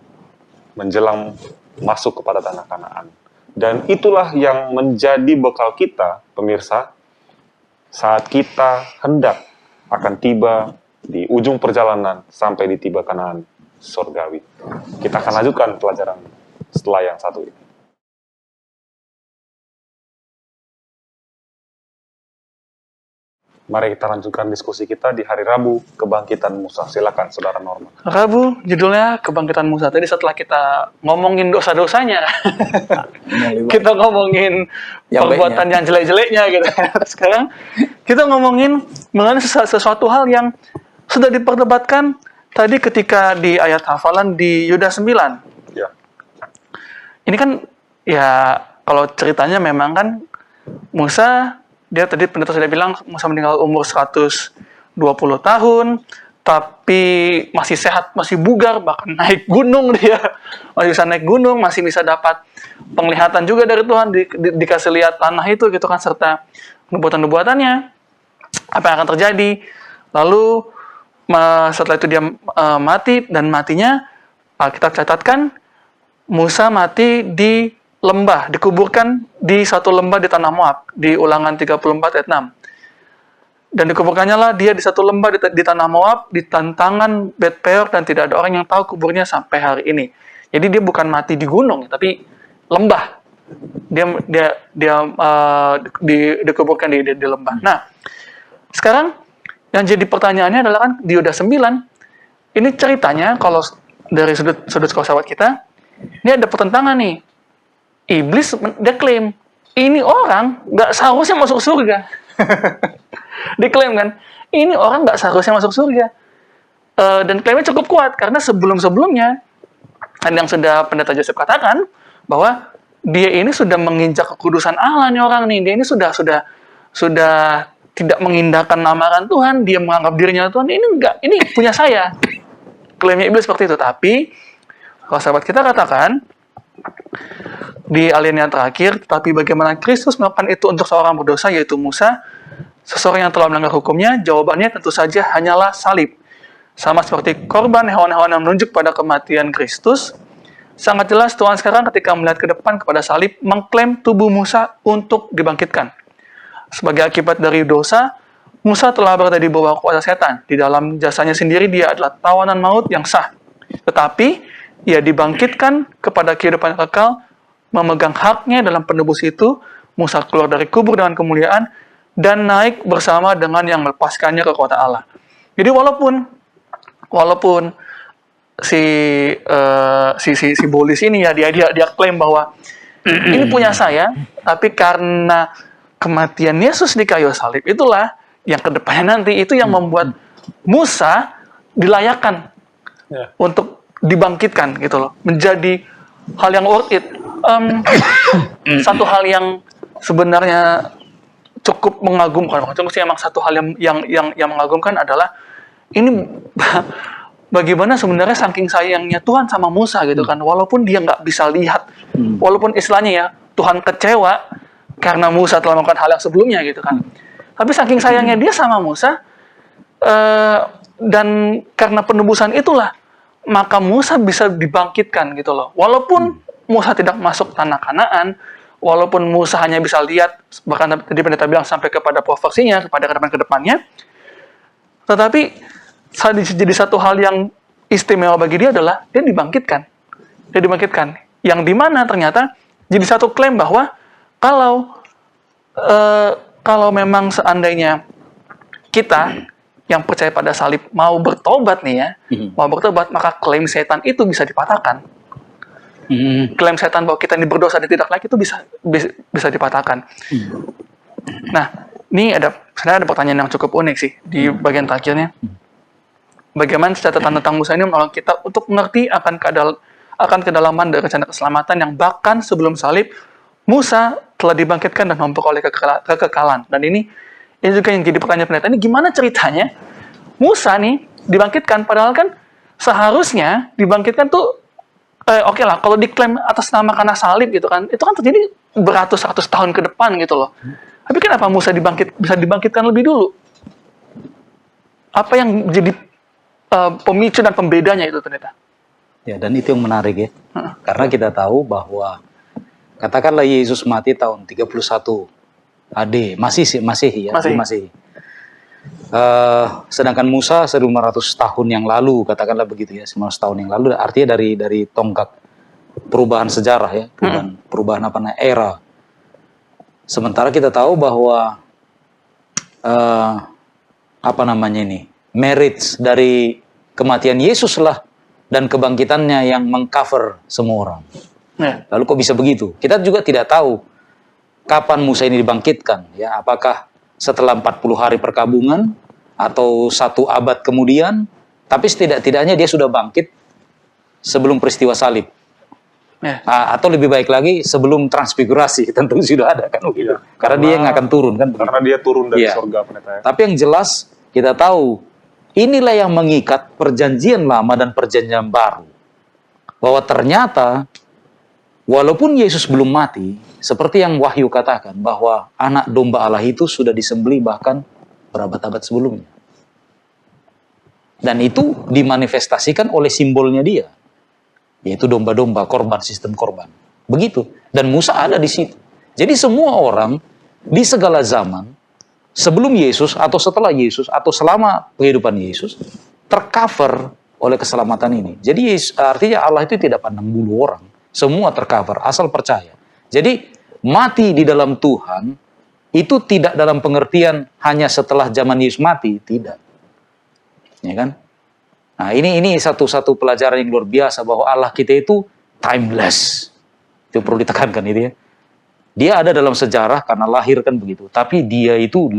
menjelang masuk kepada tanah Kanaan. Dan itulah yang menjadi bekal kita, pemirsa, saat kita hendak akan tiba di ujung perjalanan sampai di tiba Kanaan surgawi. Kita akan lanjutkan pelajaran setelah yang satu ini. Mari kita lanjutkan diskusi kita di hari Rabu, Kebangkitan Musa. Silakan, Saudara Norman. Rabu judulnya Kebangkitan Musa. Tadi setelah kita ngomongin dosa-dosanya, kita ngomongin Yang perbuatan yang jelek-jeleknya gitu. Sekarang kita ngomongin mengenai sesuatu hal yang sudah diperdebatkan tadi ketika di ayat hafalan di Yudas 9. Ya, Ini kan ya kalau ceritanya memang kan Musa, dia tadi pendeta sudah bilang Musa meninggal umur 120 tahun, tapi masih sehat, masih bugar, bahkan naik gunung dia. Masih bisa naik gunung, masih bisa dapat penglihatan juga dari Tuhan, dikasih lihat tanah itu gitu kan, serta nubuatan-nubuatannya, apa yang akan terjadi. Lalu setelah itu dia mati, dan matinya Alkitab catatkan Musa mati di lembah, dikuburkan di satu lembah di tanah Moab, di Ulangan 34 ayat 6. Dan dikuburkannya lah dia di satu lembah di tanah Moab, di tantangan Bet Peor, dan tidak ada orang yang tahu kuburnya sampai hari ini. Jadi dia bukan mati di gunung, tapi lembah. Dikuburkan di lembah. Nah, sekarang yang jadi pertanyaannya adalah kan di Yudas 9, ini ceritanya kalau dari sudut filsafat kita, ini ada pertentangan nih. Iblis dia klaim ini orang nggak seharusnya masuk surga. Diklaim kan, ini orang nggak seharusnya masuk surga. Dan klaimnya cukup kuat karena sebelum-sebelumnya, dan yang sudah pendeta Joseph katakan bahwa dia ini sudah menginjak kekudusan Allah nih orang nih. Dia ini sudah tidak mengindahkan lamaran Tuhan. Dia menganggap dirinya Tuhan. Ini punya saya. Klaimnya iblis seperti itu. Tapi kalau sahabat kita katakan di alinea terakhir, tetapi bagaimana Kristus melakukan itu untuk seorang berdosa, yaitu Musa, seseorang yang telah melanggar hukumnya, jawabannya tentu saja hanyalah salib. Sama seperti korban hewan-hewan yang menunjuk pada kematian Kristus, sangat jelas Tuhan sekarang ketika melihat ke depan kepada salib, mengklaim tubuh Musa untuk dibangkitkan. Sebagai akibat dari dosa, Musa telah berada di bawah kuasa setan. Di dalam jasanya sendiri dia adalah tawanan maut yang sah. Tetapi ia dibangkitkan kepada kehidupan kekal, memegang haknya dalam penebus itu. Musa keluar dari kubur dengan kemuliaan dan naik bersama dengan yang melepaskannya ke kota Allah. Jadi walaupun si Bolis ini ya dia klaim bahwa ini punya saya, tapi karena kematian Yesus di kayu salib, itulah yang kedepannya nanti itu yang membuat Musa dilayakkan Ya. untuk dibangkitkan gitu loh, menjadi hal yang worth it. Satu hal yang sebenarnya cukup mengagumkan, cukup sih emang satu hal yang mengagumkan adalah ini bagaimana sebenarnya saking sayangnya Tuhan sama Musa gitu kan, walaupun dia nggak bisa lihat, walaupun istilahnya ya Tuhan kecewa karena Musa telah melakukan hal yang sebelumnya gitu kan, tapi saking sayangnya dia sama Musa, dan karena penebusan itulah maka Musa bisa dibangkitkan gitu loh, walaupun Musa tidak masuk tanah Kanaan, walaupun Musa hanya bisa lihat, bahkan tadi pendeta bilang sampai kepada profesinya, kepada kedepannya, tetapi jadi satu hal yang istimewa bagi dia adalah dia dibangkitkan. Dia dibangkitkan. Yang dimana ternyata jadi satu klaim bahwa kalau memang seandainya kita yang percaya pada salib mau bertobat nih ya, mau bertobat, maka klaim setan itu bisa dipatahkan. Klaim setan bahwa kita ini berdosa dan tidak layak itu bisa dipatahkan. Nah, ini sebenarnya ada pertanyaan yang cukup unik sih di bagian terakhirnya. Bagaimana catatan tentang Musa ini menolong kita untuk mengerti akan kedalaman dari rencana keselamatan yang bahkan sebelum salib Musa telah dibangkitkan dan memperoleh kekekalan. Dan ini juga yang jadi pertanyaan pendeta, ini gimana ceritanya Musa nih dibangkitkan, padahal kan seharusnya dibangkitkan tuh oke lah kalau diklaim atas nama karena salib gitu kan, itu kan terjadi beratus-ratus tahun ke depan gitu loh. Tapi kenapa Musa bisa dibangkitkan lebih dulu? Apa yang jadi pemicu dan pembedanya itu ternyata? Ya, dan itu yang menarik ya. Karena kita tahu bahwa katakanlah Yesus mati tahun 31 AD, Masehi. Sedangkan Musa 1500 tahun yang lalu, katakanlah begitu ya, 15 tahun yang lalu, artinya dari tonggak perubahan sejarah ya, perubahan era. Sementara kita tahu bahwa merits dari kematian Yesus lah dan kebangkitannya yang mengcover semua orang. Lalu kok bisa begitu? Kita juga tidak tahu kapan Musa ini dibangkitkan. Ya, apakah setelah 40 hari perkabungan atau 1 abad kemudian? Tapi setidak-tidaknya dia sudah bangkit sebelum peristiwa salib. Atau lebih baik lagi sebelum transfigurasi, tentu sudah ada kan begitu. Karena dia yang akan turun kan. Karena dia turun dari surga, pendeta. Tapi yang jelas kita tahu inilah yang mengikat perjanjian lama dan perjanjian baru. Bahwa ternyata walaupun Yesus belum mati, seperti yang Wahyu katakan bahwa anak domba Allah itu sudah disembelih bahkan berabad-abad sebelumnya. Dan itu dimanifestasikan oleh simbolnya dia, yaitu domba-domba, korban, sistem korban. Begitu. Dan Musa ada di situ. Jadi semua orang di segala zaman, sebelum Yesus atau setelah Yesus atau selama kehidupan Yesus, tercover oleh keselamatan ini. Jadi artinya Allah itu tidak pandang bulu orang. Semua tercover, asal percaya. Jadi mati di dalam Tuhan itu tidak dalam pengertian hanya setelah zaman Yesus mati, tidak. Ya kan? Nah, ini satu pelajaran yang luar biasa bahwa Allah kita itu timeless. Itu perlu ditekankan itu ya. Dia ada dalam sejarah karena lahir kan begitu, tapi dia itu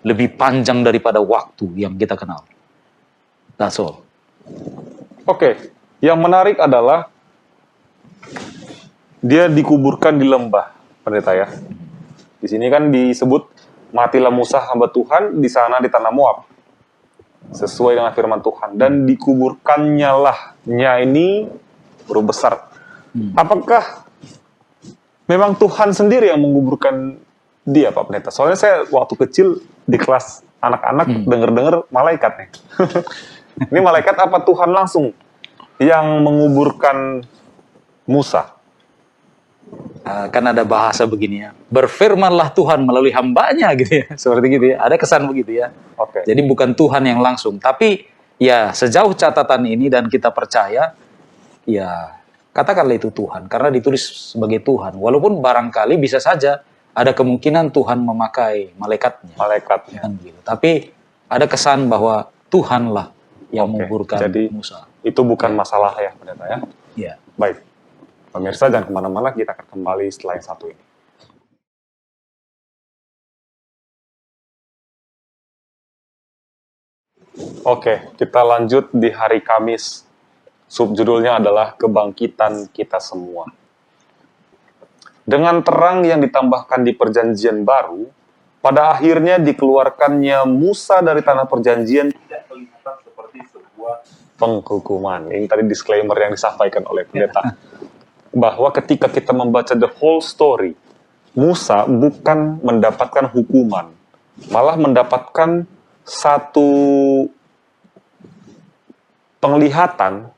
lebih panjang daripada waktu yang kita kenal. That's all. Oke, yang menarik adalah dia dikuburkan di lembah, pendeta ya. Di sini kan disebut matilah Musa hamba Tuhan di sana di tanah Moab. Sesuai dengan firman Tuhan, dan dikuburkannya lah, nya ini huruf besar. Apakah memang Tuhan sendiri yang menguburkan dia, Pak Pendeta? Soalnya saya waktu kecil di kelas anak-anak denger-denger malaikat nih. Ini malaikat apa Tuhan langsung yang menguburkan Musa? Kan ada bahasa begini ya, berfirmanlah Tuhan melalui hambanya gitu ya, seperti gitu ya, ada kesan begitu ya. Jadi bukan Tuhan yang langsung, tapi ya sejauh catatan ini dan kita percaya, ya katakanlah itu Tuhan, karena ditulis sebagai Tuhan, walaupun barangkali bisa saja ada kemungkinan Tuhan memakai malaikatnya. Kan gitu. Tapi ada kesan bahwa Tuhanlah yang menguburkan Musa. Itu bukan masalah ya, pendeta ya? Ya. Baik. Pemirsa, jangan kemana-mana, kita akan kembali setelah yang satu ini. Oke, kita lanjut di hari Kamis. Subjudulnya adalah kebangkitan kita semua. Dengan terang yang ditambahkan di perjanjian baru, pada akhirnya dikeluarkannya Musa dari tanah perjanjian tidak kelihatan seperti sebuah penghukuman. Ini tadi disclaimer yang disampaikan oleh pendeta. Bahwa ketika kita membaca the whole story, Musa bukan mendapatkan hukuman, malah mendapatkan satu penglihatan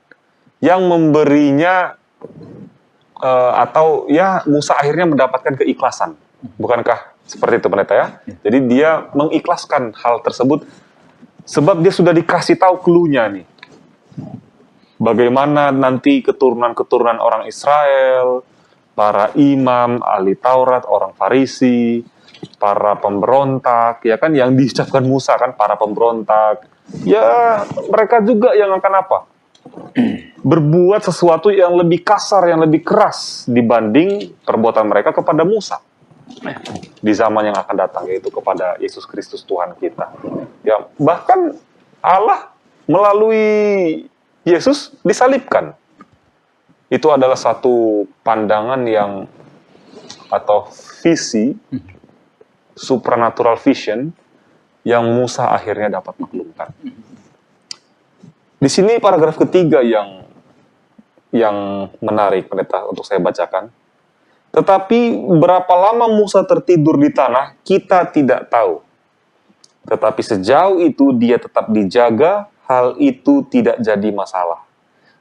yang memberinya atau ya Musa akhirnya mendapatkan keikhlasan. Bukankah seperti itu pendeta ya? Jadi dia mengikhlaskan hal tersebut sebab dia sudah dikasih tahu clue-nya nih. Bagaimana nanti keturunan-keturunan orang Israel, para imam, ahli Taurat, orang Farisi, para pemberontak, ya kan yang diucapkan Musa kan para pemberontak. Ya, mereka juga yang akan apa? Berbuat sesuatu yang lebih kasar, yang lebih keras dibanding perbuatan mereka kepada Musa di zaman yang akan datang, yaitu kepada Yesus Kristus Tuhan kita. Ya, bahkan Allah melalui Yesus disalibkan. Itu adalah satu pandangan yang atau visi supernatural vision yang Musa akhirnya dapat maklumkan. Di sini paragraf ketiga yang menarik pendeta untuk saya bacakan. Tetapi berapa lama Musa tertidur di tanah kita tidak tahu. Tetapi sejauh itu dia tetap dijaga, hal itu tidak jadi masalah.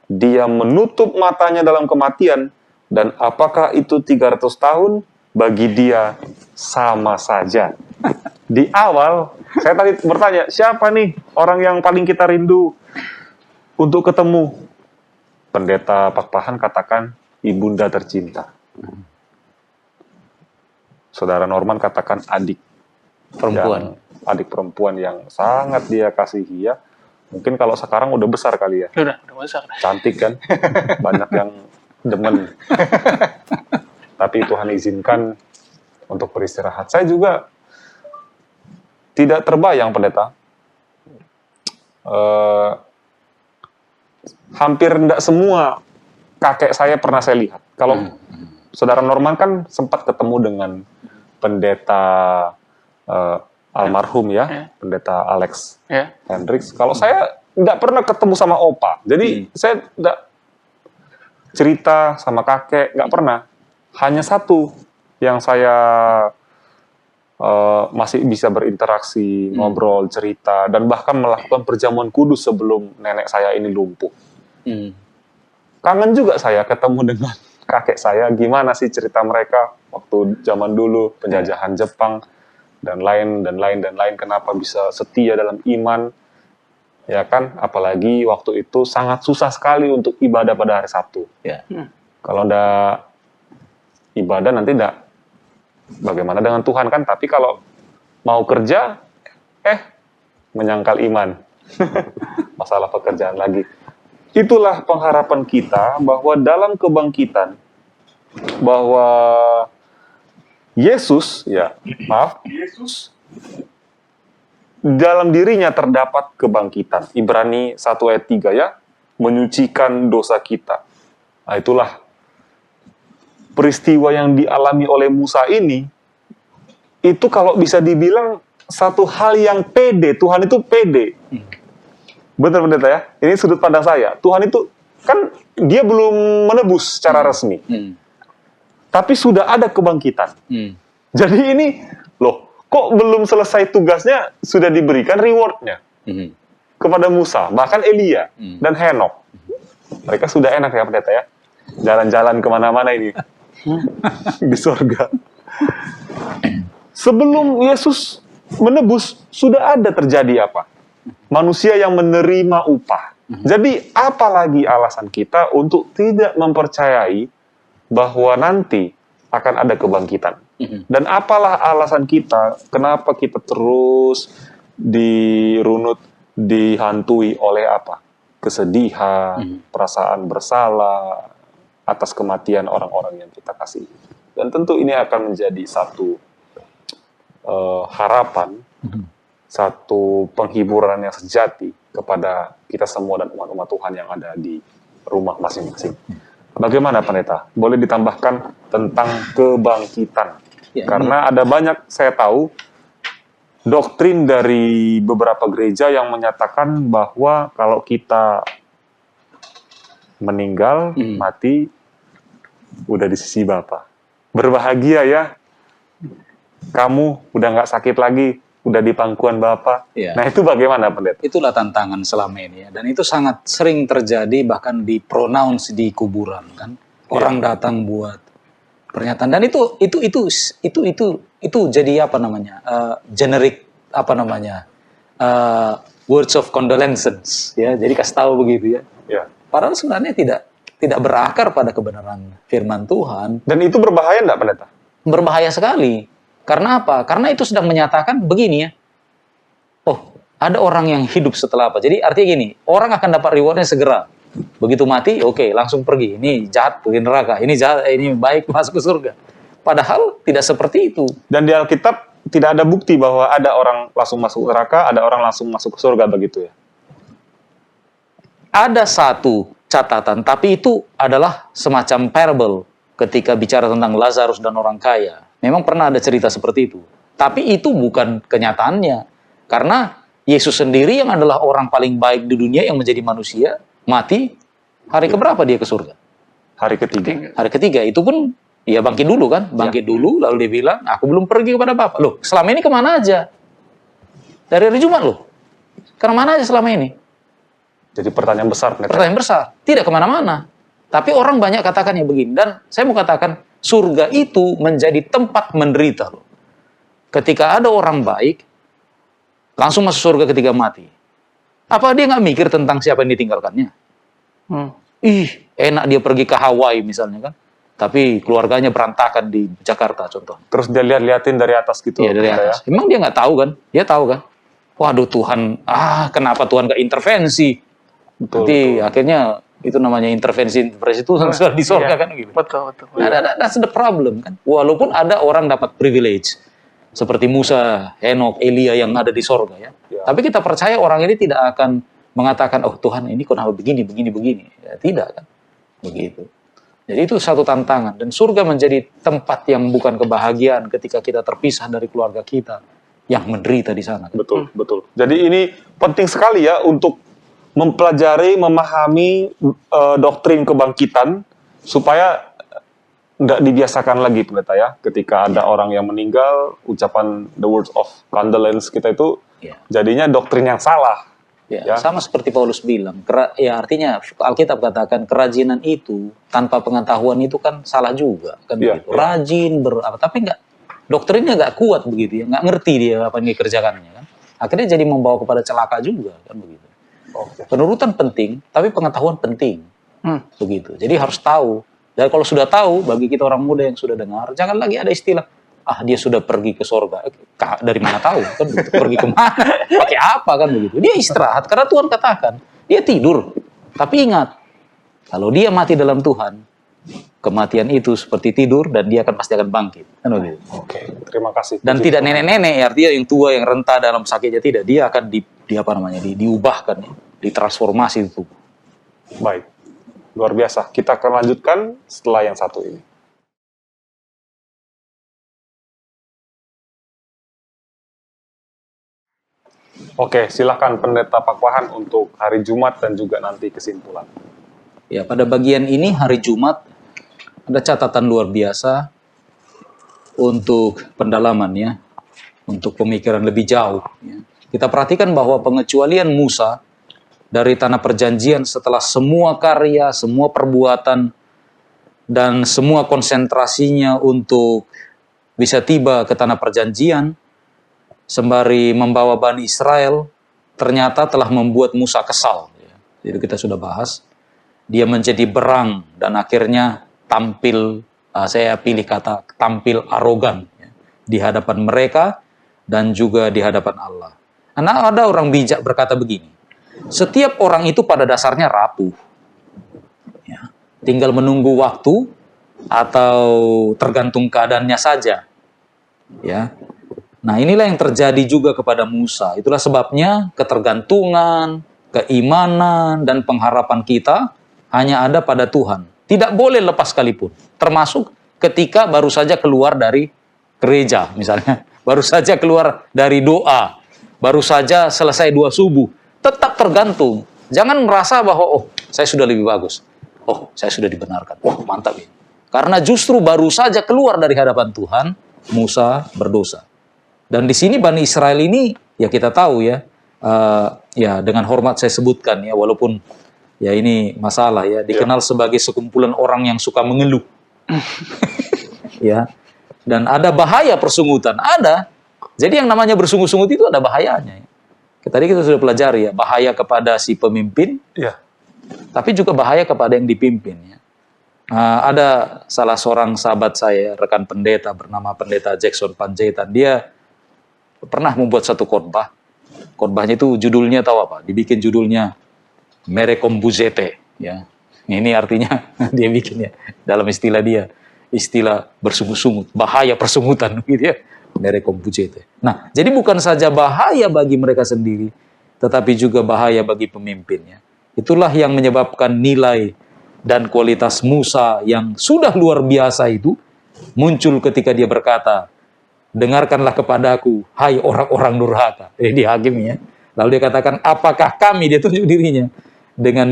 Dia menutup matanya dalam kematian, dan apakah itu 300 tahun? Bagi dia sama saja. Di awal, saya tadi bertanya, siapa nih orang yang paling kita rindu untuk ketemu? Pendeta Pak Pahan katakan, ibunda tercinta. Saudara Norman katakan adik Perempuan. adik perempuan yang sangat dia kasihi ya. Mungkin kalau sekarang udah besar kali ya. Udah besar. Cantik kan? Banyak yang demen. Tapi Tuhan izinkan untuk beristirahat. Saya juga tidak terbayang pendeta. Hampir tidak semua kakek saya pernah saya lihat. Kalau saudara Norman kan sempat ketemu dengan pendeta almarhum ya, pendeta Alex Hendricks. Kalau saya nggak pernah ketemu sama opa, jadi saya nggak cerita sama kakek, nggak pernah. Hanya satu yang saya masih bisa berinteraksi, ngobrol, cerita, dan bahkan melakukan perjamuan kudus sebelum nenek saya ini lumpuh. Kangen juga saya ketemu dengan kakek saya, gimana sih cerita mereka waktu zaman dulu, penjajahan Jepang, dan lain, kenapa bisa setia dalam iman, ya kan, apalagi waktu itu sangat susah sekali untuk ibadah pada hari Sabtu. Kalau ndak ibadah nanti ndak bagaimana dengan Tuhan kan, tapi kalau mau kerja, menyangkal iman. Masalah pekerjaan lagi. Itulah pengharapan kita bahwa dalam kebangkitan, bahwa Yesus dalam dirinya terdapat kebangkitan. Ibrani 1 ayat 3 ya, menyucikan dosa kita. Nah, itulah peristiwa yang dialami oleh Musa ini, itu kalau bisa dibilang satu hal yang pede, Tuhan itu pede. Benar pendeta ya, ini sudut pandang saya. Tuhan itu, kan dia belum menebus secara resmi. Tapi sudah ada kebangkitan. Jadi ini, loh, kok belum selesai tugasnya, sudah diberikan reward-nya kepada Musa, bahkan Elia dan Henok. Mereka sudah enak ya pendeta ya, jalan-jalan kemana-mana ini di surga. Sebelum Yesus menebus, sudah ada terjadi apa? Manusia yang menerima upah. Jadi apalagi alasan kita untuk tidak mempercayai bahwa nanti akan ada kebangkitan. Dan apalah alasan kita kenapa kita terus dirunut, dihantui oleh apa? Kesedihan, perasaan bersalah atas kematian orang-orang yang kita kasihi. Dan tentu ini akan menjadi satu harapan satu penghiburan yang sejati kepada kita semua dan umat-umat Tuhan yang ada di rumah masing-masing. Bagaimana Pendeta? Boleh ditambahkan tentang kebangkitan? Ya, Karena ada banyak, saya tahu, doktrin dari beberapa gereja yang menyatakan bahwa kalau kita meninggal, mati, udah di sisi Bapa. Berbahagia ya, kamu udah nggak sakit lagi, udah di pangkuan Bapa. Ya. Nah itu bagaimana Pendeta? Itulah tantangan selama ini ya. Dan itu sangat sering terjadi bahkan di pronounce di kuburan kan. Orang datang buat pernyataan dan itu jadi apa namanya? Generic apa namanya? Words of condolences ya. Jadi kasih tahu begitu ya. Ya. Padahal sebenarnya tidak berakar pada kebenaran firman Tuhan. Dan itu berbahaya enggak Pendeta? Berbahaya sekali. Karena apa? Karena itu sedang menyatakan begini ya. Oh, ada orang yang hidup setelah apa? Jadi artinya gini, orang akan dapat rewardnya segera. Begitu mati, oke, langsung pergi. Ini jahat, pergi neraka. Ini jahat, ini baik, masuk ke surga. Padahal tidak seperti itu. Dan di Alkitab tidak ada bukti bahwa ada orang langsung masuk neraka, ada orang langsung masuk ke surga begitu ya? Ada satu catatan, tapi itu adalah semacam parable ketika bicara tentang Lazarus dan orang kaya. Memang pernah ada cerita seperti itu. Tapi itu bukan kenyataannya. Karena Yesus sendiri yang adalah orang paling baik di dunia yang menjadi manusia, mati, hari keberapa dia ke surga? Hari ketiga. Hari ketiga, itu pun ya bangkit dulu kan? Bangkit dulu, lalu dia bilang, aku belum pergi kepada Bapa. Loh, selama ini kemana aja? Dari hari Jumat loh. Kemana aja selama ini? Jadi pertanyaan besar. Pendeta. Pertanyaan besar. Tidak kemana-mana. Tapi orang banyak katakannya begini. Dan saya mau katakan, surga itu menjadi tempat menderita loh. Ketika ada orang baik, langsung masuk surga ketika mati. Apa dia nggak mikir tentang siapa yang ditinggalkannya? Ih, enak dia pergi ke Hawaii misalnya kan. Tapi keluarganya berantakan di Jakarta contoh. Terus dia lihat-lihatin dari atas gitu. Iya, dari atas. Ya? Emang dia nggak tahu kan? Dia tahu kan? Waduh Tuhan, kenapa Tuhan nggak intervensi? Nanti akhirnya itu namanya intervensi itu sudah di surga kan gitu. Betul. That's the problem kan. Walaupun ada orang dapat privilege seperti Musa, Henok, Elia yang ada di surga ya. Tapi kita percaya orang ini tidak akan mengatakan, oh Tuhan ini kenapa begini. Ya, tidak kan. Begitu. Jadi itu satu tantangan. Dan surga menjadi tempat yang bukan kebahagiaan ketika kita terpisah dari keluarga kita yang menderita di sana. Kan? Betul. Jadi ini penting sekali ya untuk mempelajari, memahami doktrin kebangkitan supaya nggak dibiasakan lagi Pendeta ya. Ketika ada orang yang meninggal, ucapan the words of condolence kita itu jadinya doktrin yang salah. Ya. Sama seperti Paulus bilang, ya artinya Alkitab katakan kerajinan itu tanpa pengetahuan itu kan salah juga kan begitu. Rajin tapi nggak doktrinnya nggak kuat begitu ya, nggak ngerti dia apa yang dikerjakannya kan. Akhirnya jadi membawa kepada celaka juga kan begitu. Penurutan penting, tapi pengetahuan penting. Begitu. Jadi harus tahu. Dan kalau sudah tahu, bagi kita orang muda yang sudah dengar, jangan lagi ada istilah, dia sudah pergi ke sorga. Dari mana tahu? Kan begitu. Pergi kemana? Pakai apa kan begitu? Dia istirahat, karena Tuhan katakan, dia tidur. Tapi ingat, kalau dia mati dalam Tuhan, kematian itu seperti tidur, dan dia pasti akan bangkit. Kan begitu. Oke, terima kasih. Dan tidak nenek-nenek, artinya yang tua, yang renta dalam sakitnya tidak. Dia akan diubahkan, ditransformasi itu. Baik, luar biasa. Kita akan lanjutkan setelah yang satu ini. Oke, silakan Pendeta Pakwahan untuk hari Jumat dan juga nanti kesimpulan. Ya, pada bagian ini hari Jumat ada catatan luar biasa untuk pendalaman ya, untuk pemikiran lebih jauh. Ya. Kita perhatikan bahwa pengecualian Musa dari tanah perjanjian setelah semua karya, semua perbuatan, dan semua konsentrasinya untuk bisa tiba ke tanah perjanjian, sembari membawa Bani Israel, ternyata telah membuat Musa kesal. Jadi kita sudah bahas. Dia menjadi berang dan akhirnya tampil, saya pilih kata tampil arogan ya, di hadapan mereka dan juga di hadapan Allah. Karena ada orang bijak berkata begini, setiap orang itu pada dasarnya rapuh. Ya, tinggal menunggu waktu atau tergantung keadaannya saja. Ya. Nah, inilah yang terjadi juga kepada Musa. Itulah sebabnya ketergantungan, keimanan, dan pengharapan kita hanya ada pada Tuhan. Tidak boleh lepas sekalipun. Termasuk ketika baru saja keluar dari gereja, misalnya. Baru saja keluar dari doa. Baru saja selesai doa subuh. Tetap tergantung. Jangan merasa bahwa, oh, saya sudah lebih bagus. Oh, saya sudah dibenarkan. Wah, mantap ini. Karena justru baru saja keluar dari hadapan Tuhan, Musa berdosa. Dan di sini Bani Israel ini, ya kita tahu ya, ya dengan hormat saya sebutkan ya, walaupun ya ini masalah ya, dikenal sebagai sekumpulan orang yang suka mengeluh. Ya, dan ada bahaya persungutan, ada. Jadi yang namanya bersungut-sungut itu ada bahayanya. Tadi kita sudah pelajari ya, bahaya kepada si pemimpin, Ya. tapi juga bahaya kepada yang dipimpin ya. Ada salah seorang sahabat saya, rekan pendeta bernama Pendeta Jackson Panjaitan. Dia pernah membuat satu khotbah. Khotbahnya itu judulnya tahu apa? Dibikin judulnya Mere Kombuzete ya. Ini artinya dia bikin ya dalam istilah dia, istilah bersungut-sungut, bahaya persungutan gitu ya. Mere Kombuzete. Nah, jadi bukan saja bahaya bagi mereka sendiri, tetapi juga bahaya bagi pemimpinnya. Itulah yang menyebabkan nilai dan kualitas Musa yang sudah luar biasa itu muncul ketika dia berkata, dengarkanlah kepadaku, hai orang-orang durhaka. Di Hakim ya. Lalu dia katakan, apakah kami, dia tunjuk dirinya, dengan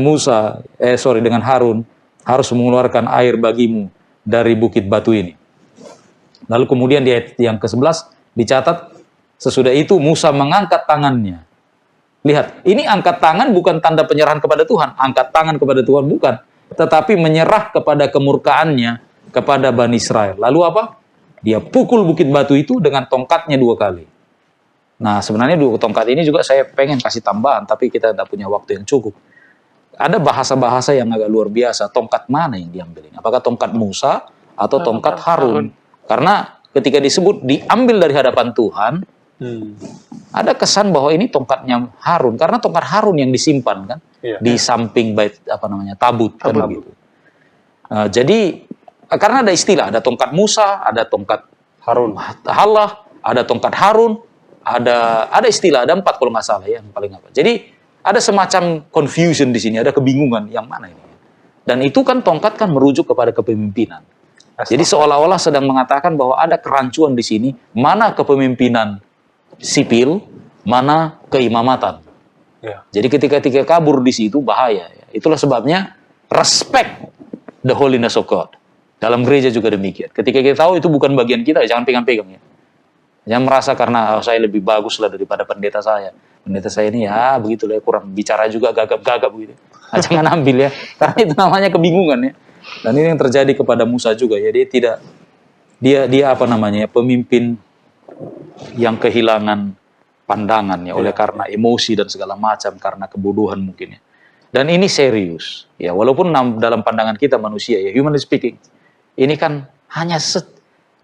dengan Harun, harus mengeluarkan air bagimu dari bukit batu ini. Lalu kemudian di ayat yang ke-11 dicatat, sesudah itu Musa mengangkat tangannya. Lihat, ini angkat tangan bukan tanda penyerahan kepada Tuhan. Angkat tangan kepada Tuhan bukan. Tetapi menyerah kepada kemurkaannya kepada Bani Israel. Lalu apa? Dia pukul bukit batu itu dengan tongkatnya 2 kali. Nah, sebenarnya 2 tongkat ini juga saya pengen kasih tambahan, tapi kita tidak punya waktu yang cukup. Ada bahasa-bahasa yang agak luar biasa. Tongkat mana yang diambil ini? Apakah tongkat Musa atau tongkat Harun? Karena ketika disebut diambil dari hadapan Tuhan, ada kesan bahwa ini tongkatnya Harun. Karena tongkat Harun yang disimpan kan di samping tabut. Kan begitu. Jadi karena ada istilah, ada tongkat Musa, ada tongkat Harun, Allah, ada tongkat Harun, ada istilah, ada 4 kalau nggak salah ya, yang paling apa. Jadi ada semacam confusion di sini, ada kebingungan yang mana ini. Dan itu kan tongkat kan merujuk kepada kepemimpinan. Jadi seolah-olah sedang mengatakan bahwa ada kerancuan di sini, mana kepemimpinan sipil, mana keimamatan. Ya. Jadi ketika kabur di situ bahaya. Ya. Itulah sebabnya respect the holiness of God. Dalam gereja juga demikian. Ketika kita tahu itu bukan bagian kita, jangan pegang-pegang ya. Jangan merasa karena saya lebih bagus lah daripada pendeta saya. Pendeta saya ini ya begitulah, kurang bicara juga gagap-gagap begitu. Nah, jangan ambil ya. Karena itu namanya kebingungan ya. Dan ini yang terjadi kepada Musa juga ya. Dia pemimpin yang kehilangan pandangan ya oleh karena emosi dan segala macam, karena kebodohan mungkin ya. Dan ini serius ya, walaupun dalam pandangan kita manusia ya, humanly speaking, ini kan hanya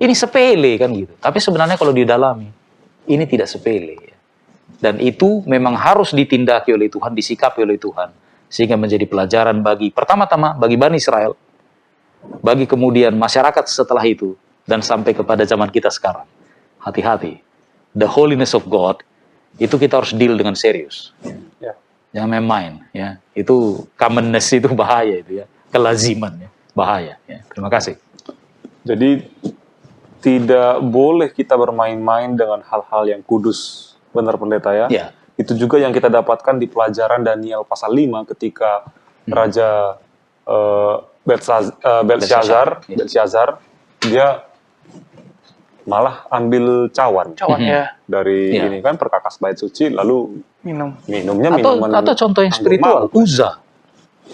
ini sepele kan gitu. Tapi sebenarnya kalau didalami, ini tidak sepele ya. Dan itu memang harus ditindaki oleh Tuhan, disikapi oleh Tuhan, sehingga menjadi pelajaran bagi pertama-tama bagi Bani Israel, bagi kemudian masyarakat setelah itu, dan sampai kepada zaman kita sekarang. Hati-hati. The holiness of God itu kita harus deal dengan serius. Ya. Jangan main-main ya. Itu commonness itu bahaya itu ya. Kelaziman ya. Bahaya ya. Terima kasih. Jadi tidak boleh kita bermain-main dengan hal-hal yang kudus. Benar pendeta ya? Ya. Itu juga yang kita dapatkan di pelajaran Daniel pasal 5 ketika Raja Belshazzar dia malah ambil cawan ya. dari ini kan perkakas bait suci, lalu minumnya minuman atau contoh yang spiritual, Uzza.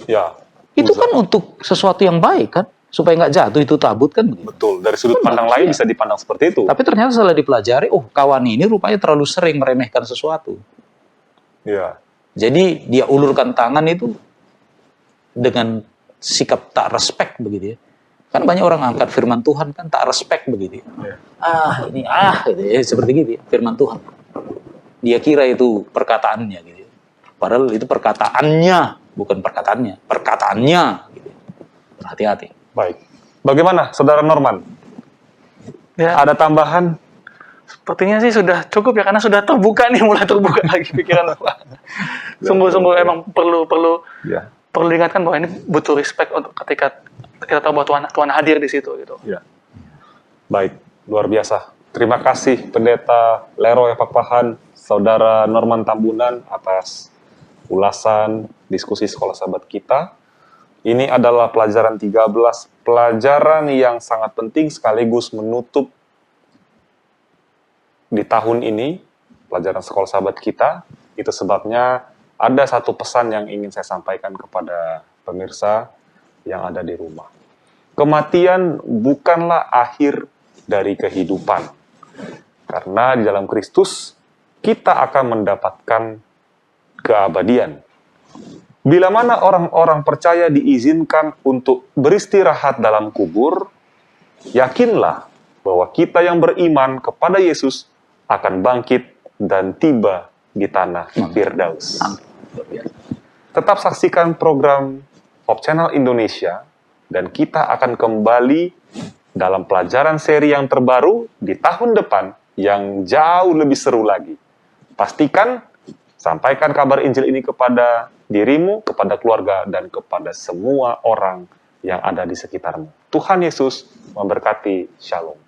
Ya. Itu Uzza. kan untuk sesuatu yang baik kan, supaya nggak jatuh itu tabut kan begitu. Betul, dari sudut pandang lain bisa dipandang seperti itu. Tapi ternyata setelah dipelajari, kawan ini rupanya terlalu sering meremehkan sesuatu. Ya. Jadi dia ulurkan tangan itu dengan sikap tak respect begitu ya. Kan banyak orang angkat firman Tuhan kan tak respect begitu. Ya. Gitu ya, seperti gitu ya, firman Tuhan. Dia kira itu perkataannya gitu. Padahal itu perkataannya, bukan perkataannya, perkataannya gitu. Hati-hati. Baik. Bagaimana Saudara Norman? Ya. Ada tambahan Sepertinya sih sudah cukup ya, karena sudah terbuka nih, mulai terbuka lagi pikiran Bapak. Sungguh-sungguh emang perlu Ya, diingatkan bahwa ini butuh respect untuk ketika kita tahu bahwa Tuhan hadir di situ gitu. ya. Baik, luar biasa. Terima kasih Pendeta Leroy Pakpahan, Saudara Norman Tambunan atas ulasan diskusi sekolah sahabat kita. Ini adalah pelajaran 13, pelajaran yang sangat penting sekaligus menutup di tahun ini, pelajaran sekolah sahabat kita. Itu sebabnya ada satu pesan yang ingin saya sampaikan kepada pemirsa yang ada di rumah. Kematian bukanlah akhir dari kehidupan. Karena di dalam Kristus, kita akan mendapatkan keabadian. Bila mana orang-orang percaya diizinkan untuk beristirahat dalam kubur, yakinlah bahwa kita yang beriman kepada Yesus akan bangkit dan tiba di tanah Firdaus. Tetap saksikan program Hope Channel Indonesia, dan kita akan kembali dalam pelajaran seri yang terbaru di tahun depan yang jauh lebih seru lagi. Pastikan sampaikan kabar Injil ini kepada dirimu, kepada keluarga, dan kepada semua orang yang ada di sekitarmu. Tuhan Yesus memberkati. Shalom.